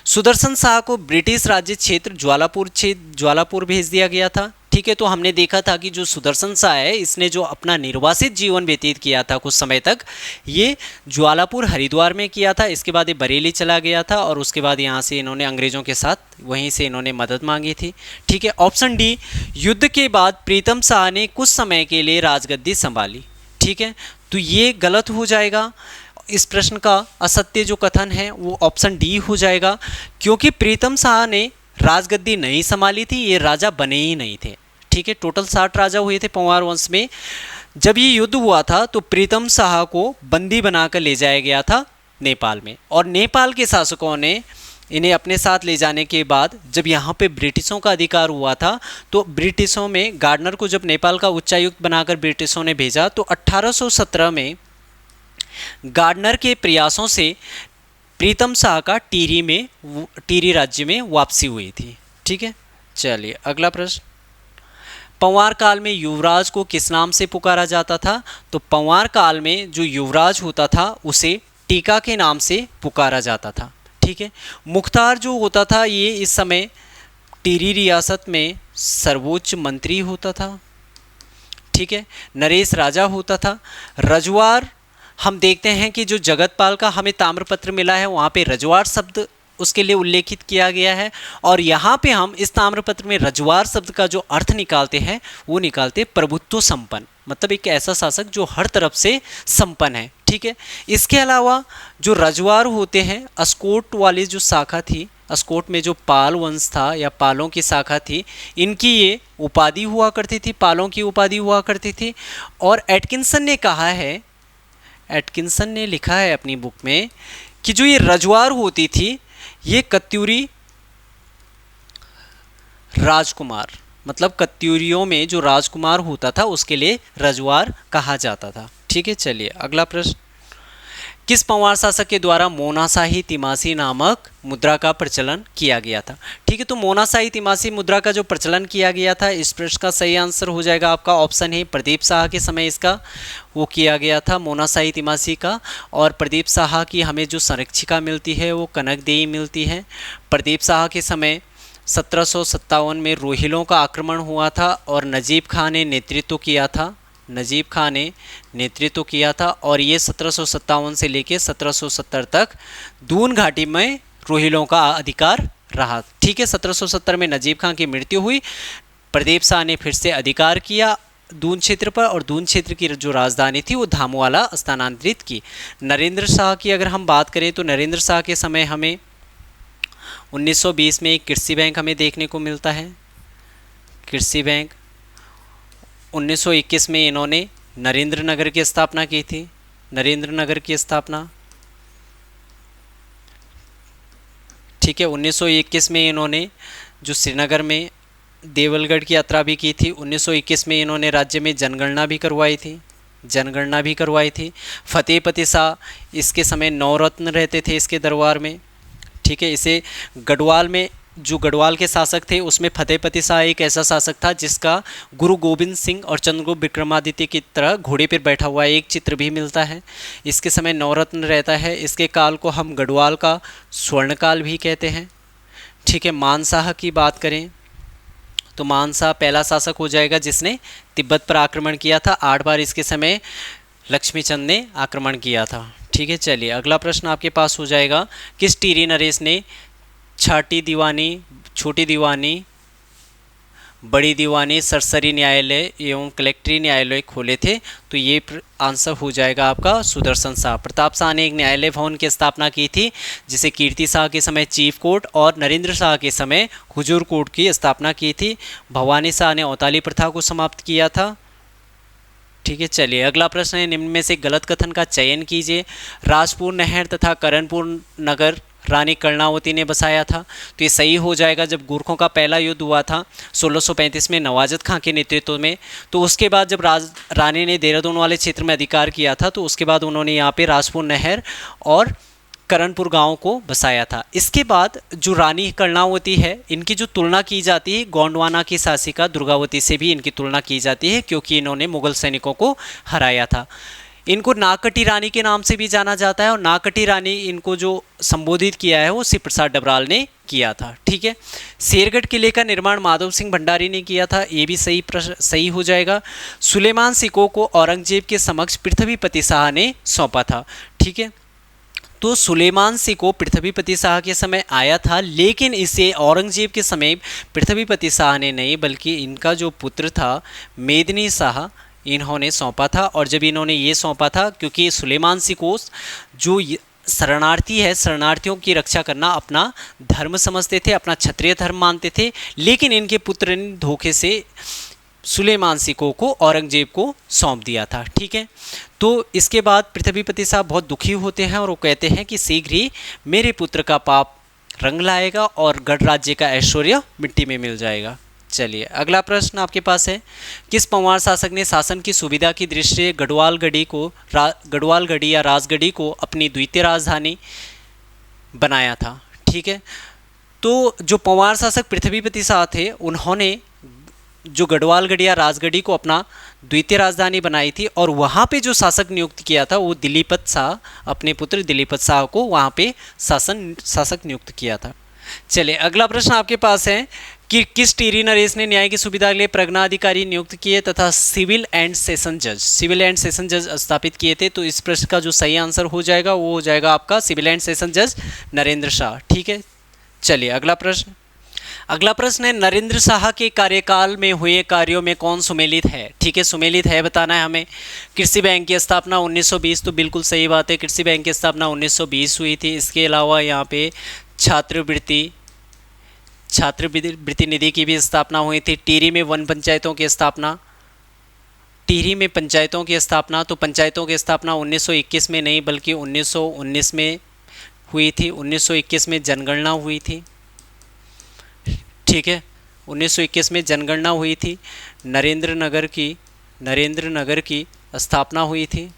सुदर्शन शाह को ब्रिटिश राज्य क्षेत्र ज्वालापुर भेज दिया गया था। ठीक है, तो हमने देखा था कि जो सुदर्शन शाह है इसने जो अपना निर्वासित जीवन व्यतीत किया था कुछ समय तक, ये ज्वालापुर हरिद्वार में किया था। इसके बाद ये बरेली चला गया था और उसके बाद यहाँ से इन्होंने अंग्रेज़ों के साथ वहीं से इन्होंने मदद मांगी थी। ठीक है, ऑप्शन डी, युद्ध के बाद प्रीतम शाह ने कुछ समय के लिए राजगद्दी संभाली। ठीक है, तो ये गलत हो जाएगा। इस प्रश्न का असत्य जो कथन है वो ऑप्शन डी हो जाएगा, क्योंकि प्रीतम शाह ने राजगद्दी नहीं संभाली थी, ये राजा बने ही नहीं थे। ठीक है, टोटल 60 राजा हुए थे पंवार वंश में। जब ये युद्ध हुआ था तो प्रीतम शाह को बंदी बनाकर ले जाया गया था नेपाल में, और नेपाल के शासकों ने इन्हें अपने साथ ले जाने के बाद जब यहाँ पे ब्रिटिशों का अधिकार हुआ था तो ब्रिटिशों में गार्डनर को जब नेपाल का उच्चायुक्त बनाकर ब्रिटिशों ने भेजा, तो 1817 में गार्डनर के प्रयासों से प्रीतम शाह का टिहरी राज्य में वापसी हुई थी। ठीक है, चलिए अगला प्रश्न। पंवार काल में युवराज को किस नाम से पुकारा जाता था? तो पंवार काल में जो युवराज होता था उसे टीका के नाम से पुकारा जाता था। ठीक है, मुख्तार जो होता था ये इस समय टिहरी रियासत में सर्वोच्च मंत्री होता था। ठीक है, नरेश राजा होता था। रजवार हम देखते हैं कि जो जगतपाल का हमें ताम्रपत्र मिला है वहाँ पे रजवार शब्द उसके लिए उल्लेखित किया गया है, और यहाँ पे हम इस ताम्रपत्र में रजवार शब्द का जो अर्थ निकालते हैं वो निकालते प्रभुत्व संपन्न, मतलब एक ऐसा शासक जो हर तरफ से संपन्न है। ठीक है, इसके अलावा जो रजवार होते हैं, अस्कोट वाली जो शाखा थी, अस्कोट में जो पाल वंश था या पालों की शाखा थी, इनकी ये उपाधि हुआ करती थी, पालों की उपाधि हुआ करती थी। और एटकिंसन ने कहा है, एटकिंसन ने लिखा है अपनी बुक में कि जो ये रजवार होती थी ये कत्यूरी राजकुमार, मतलब कत्यूरियों में जो राजकुमार होता था उसके लिए रजवार कहा जाता था। ठीक है, चलिए अगला प्रश्न। किस पंवार शासक के द्वारा मोनाशाही तिमासी नामक मुद्रा का प्रचलन किया गया था? ठीक है, तो मोनाशाही तिमासी मुद्रा का जो प्रचलन किया गया था, इस प्रश्न का सही आंसर हो जाएगा आपका ऑप्शन है प्रदीप शाह के समय इसका वो किया गया था मोनाशाही तिमासी का। और प्रदीप शाह की हमें जो संरक्षिका मिलती है वो कनक देवी मिलती है। प्रदीप शाह के समय 1757 में रोहिलों का आक्रमण हुआ था और नजीब खां ने नेतृत्व किया था, नजीब खां ने नेतृत्व किया था, और ये 1757 से लेकर 1770 तक दून घाटी में रोहिलों का अधिकार रहा। ठीक है, 1770 में नजीब खां की मृत्यु हुई, प्रदीप शाह ने फिर से अधिकार किया दून क्षेत्र पर, और दून क्षेत्र की जो राजधानी थी वो धामुवाला स्थानांतरित की। नरेंद्र शाह की अगर हम बात करें तो नरेंद्र शाह के समय हमें 1920 में एक कृषि बैंक हमें देखने को मिलता है, कृषि बैंक। 1921 में इन्होंने नरेंद्र नगर की स्थापना की थी, नरेंद्र नगर की स्थापना। ठीक है। 1921 में इन्होंने जो श्रीनगर में देवलगढ़ की यात्रा भी की थी। 1921 में इन्होंने राज्य में जनगणना भी करवाई थी। फतेहपति शाह इसके समय नवरत्न रहते थे इसके दरबार में। ठीक है। इसे गढ़वाल में जो गढ़वाल के शासक थे उसमें फतेहपति शाह एक ऐसा शासक था जिसका गुरु गोविंद सिंह और चंद्रगुप्त विक्रमादित्य की तरह घोड़े पर बैठा हुआ एक चित्र भी मिलता है। इसके समय नवरत्न रहता है। इसके काल को हम गढ़वाल का स्वर्णकाल भी कहते हैं। ठीक है। मानशाह की बात करें तो मानशाह पहला शासक हो जाएगा जिसने तिब्बत पर आक्रमण किया था। 8 बार इसके समय लक्ष्मीचंद ने आक्रमण किया था। ठीक है। चलिए अगला प्रश्न आपके पास हो जाएगा, किस टिहरी नरेश ने छठी दीवानी, छोटी दीवानी, बड़ी दीवानी, सरसरी न्यायालय एवं कलेक्ट्री न्यायालय खोले थे? तो ये आंसर हो जाएगा आपका सुदर्शन शाह। प्रताप शाह ने एक न्यायालय भवन की स्थापना की थी जिसे कीर्ति शाह के समय चीफ कोर्ट और नरेंद्र शाह के समय हुजूर कोर्ट की स्थापना की थी। भवानी शाह ने औताली प्रथा को समाप्त किया था। ठीक है। चलिए अगला प्रश्न है, निम्न में से गलत कथन का चयन कीजिए। राजपुर नहर तथा करणपुर नगर रानी कर्णावती ने बसाया था। तो ये सही हो जाएगा। जब गोरखों का पहला युद्ध हुआ था 1635 में नवाजत खां के नेतृत्व में, तो उसके बाद जब रानी ने देहरादून वाले क्षेत्र में अधिकार किया था तो उसके बाद उन्होंने यहाँ पे राजपुर नहर और करणपुर गांव को बसाया था। इसके बाद जो रानी कर्णावती है इनकी जो तुलना की जाती है गोंडवाना की शासिका दुर्गावती से भी इनकी तुलना की जाती है क्योंकि इन्होंने मुगल सैनिकों को हराया था। इनको नागकटी रानी के नाम से भी जाना जाता है और नागकटी रानी इनको जो संबोधित किया है वो शिव प्रसाद डबराल ने किया था। ठीक है। शेरगढ़ किले का निर्माण माधव सिंह भंडारी ने किया था। ये भी सही हो जाएगा। सुलेमान सिकोह को औरंगजेब के समक्ष पृथ्वीपति शाह ने सौंपा था। ठीक है। तो सुलेमान सिकोह पृथ्वीपति शाह के समय आया था, लेकिन इसे औरंगजेब के समय पृथ्वीपति शाह ने नहीं बल्कि इनका जो पुत्र था मेदिनी शाह इन्होंने सौंपा था। और जब इन्होंने ये सौंपा था क्योंकि सुलेमान सिकोह जो शरणार्थी है, शरणार्थियों की रक्षा करना अपना धर्म समझते थे, अपना क्षत्रिय धर्म मानते थे, लेकिन इनके पुत्र ने धोखे से सुलेमान सिकोह को औरंगजेब को सौंप दिया था। ठीक है। तो इसके बाद पृथ्वीपति साहब बहुत दुखी होते हैं और वो कहते हैं कि शीघ्र ही मेरे पुत्र का पाप रंग लाएगा और गढ़ राज्य का ऐश्वर्य मिट्टी में मिल जाएगा। चलिए अगला प्रश्न आपके पास है, किस पंवार शासक ने शासन की सुविधा की दृष्टि से गढ़वालगढ़ी या राजगढ़ी को अपनी द्वितीय राजधानी बनाया था? ठीक है। तो जो पंवार शासक पृथ्वीपति शाह थे उन्होंने जो गढ़वालगढ़ी या राजगढ़ी को अपना द्वितीय राजधानी बनाई थी और वहाँ पे जो शासक नियुक्त किया था वो दिलीपत शाह, अपने पुत्र दिलीपत शाह को वहाँ पे शासक नियुक्त किया था। चलिए अगला प्रश्न आपके पास है कि किस टिहरी नरेश ने न्याय की सुविधा के लिए प्रज्ञा अधिकारी नियुक्त किए तथा सिविल एंड सेशन जज स्थापित किए थे? तो इस प्रश्न का जो सही आंसर हो जाएगा वो हो जाएगा आपका सिविल एंड सेशन जज नरेंद्र शाह। ठीक है। चलिए अगला प्रश्न है, नरेंद्र शाह के कार्यकाल में हुए कार्यों में कौन सुमेलित है? ठीक है। सुमेलित है बताना है हमें। कृषि बैंक की स्थापना 1920, तो बिल्कुल सही बात है, कृषि बैंक की स्थापना 1920 हुई थी। इसके अलावा यहाँ पे छात्रवृत्ति निधि की भी स्थापना हुई थी। टिहरी में वन पंचायतों की स्थापना, तो पंचायतों की स्थापना 1921 में नहीं बल्कि 1919 में हुई थी। 1921 में जनगणना हुई थी। ठीक है। 1921 में जनगणना हुई थी। नरेंद्र नगर की स्थापना हुई थी।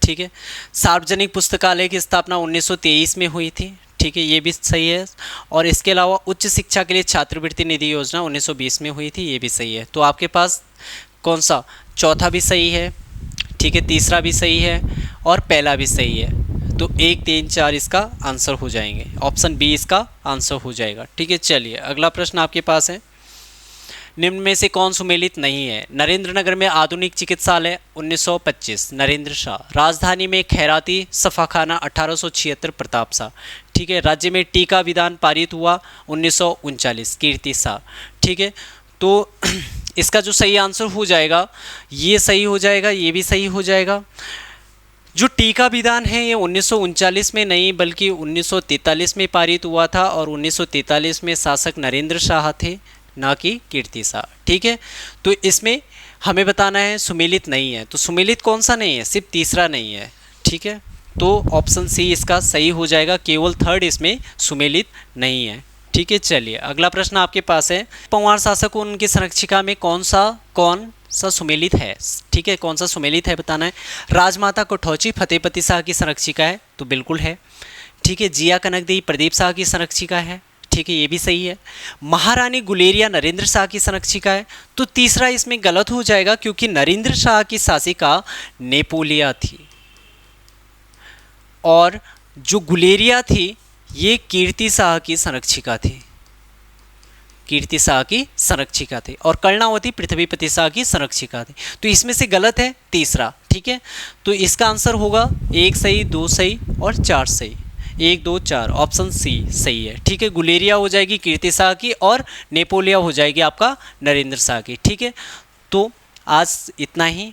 ठीक है। सार्वजनिक पुस्तकालय की स्थापना 1923 में हुई थी। ठीक है, ये भी सही है। और इसके अलावा उच्च शिक्षा के लिए छात्रवृत्ति निधि योजना 1920 में हुई थी, ये भी सही है। तो आपके पास कौन सा? चौथा भी सही है। ठीक है, तीसरा भी सही है और पहला भी सही है। तो 1, 3, 4 इसका आंसर हो जाएंगे। ऑप्शन बी इसका आंसर हो जाएगा। ठीक है। चलिए अगला प्रश्न आपके पास है, निम्न में से कौन सुमेलित नहीं है? नरेंद्र नगर में आधुनिक चिकित्सालय 1925 नरेंद्र शाह। राजधानी में खैराती सफाखाना 1876 प्रताप शाह। ठीक है। राज्य में टीका विधान पारित हुआ 1939 कीर्ति शाह। ठीक है। तो इसका जो सही आंसर हो जाएगा ये सही हो जाएगा, ये भी सही हो जाएगा। जो टीका विधान है ये 1939 में नहीं बल्कि 1943 में पारित हुआ था और 1943 में शासक नरेंद्र शाह थे, ना कि कीर्ति शाह। ठीक है। तो इसमें हमें बताना है सुमेलित नहीं है। तो सुमेलित कौन सा नहीं है? सिर्फ तीसरा नहीं है। ठीक है। तो ऑप्शन सी इसका सही हो जाएगा, केवल थर्ड इसमें सुमेलित नहीं है। ठीक है, चलिए अगला प्रश्न आपके पास है, पंवार शासक उनकी संरक्षिका में कौन सा सुमेलित है। ठीक है, कौन सा सुमेलित है बताना है। राजमाता कठौची फतेहपति शाह की संरक्षिका है, तो बिल्कुल है। ठीक है, जिया कनकदेवी प्रदीप शाह की संरक्षिका है, ठीक है, ये भी सही है। महारानी गुलेरिया नरेंद्र शाह की संरक्षिका है, तो तीसरा इसमें गलत हो जाएगा क्योंकि नरेंद्र शाह की शासिका नेपोलिया थी और जो गुलेरिया थी ये कीर्ति शाह की संरक्षिका थी, कीर्ति शाह की संरक्षिका थी, और कर्णावती पृथ्वीपति शाह की संरक्षिका थी। तो इसमें से गलत है तीसरा। ठीक है, तो इसका आंसर होगा 1 सही, 2 सही और 4 सही। 1 2 4 ऑप्शन सी सही है। ठीक है, गुलेरिया हो जाएगी कीर्ति शाह की और नेपोलिया हो जाएगी आपका नरेंद्र शाह की। ठीक है, तो आज इतना ही।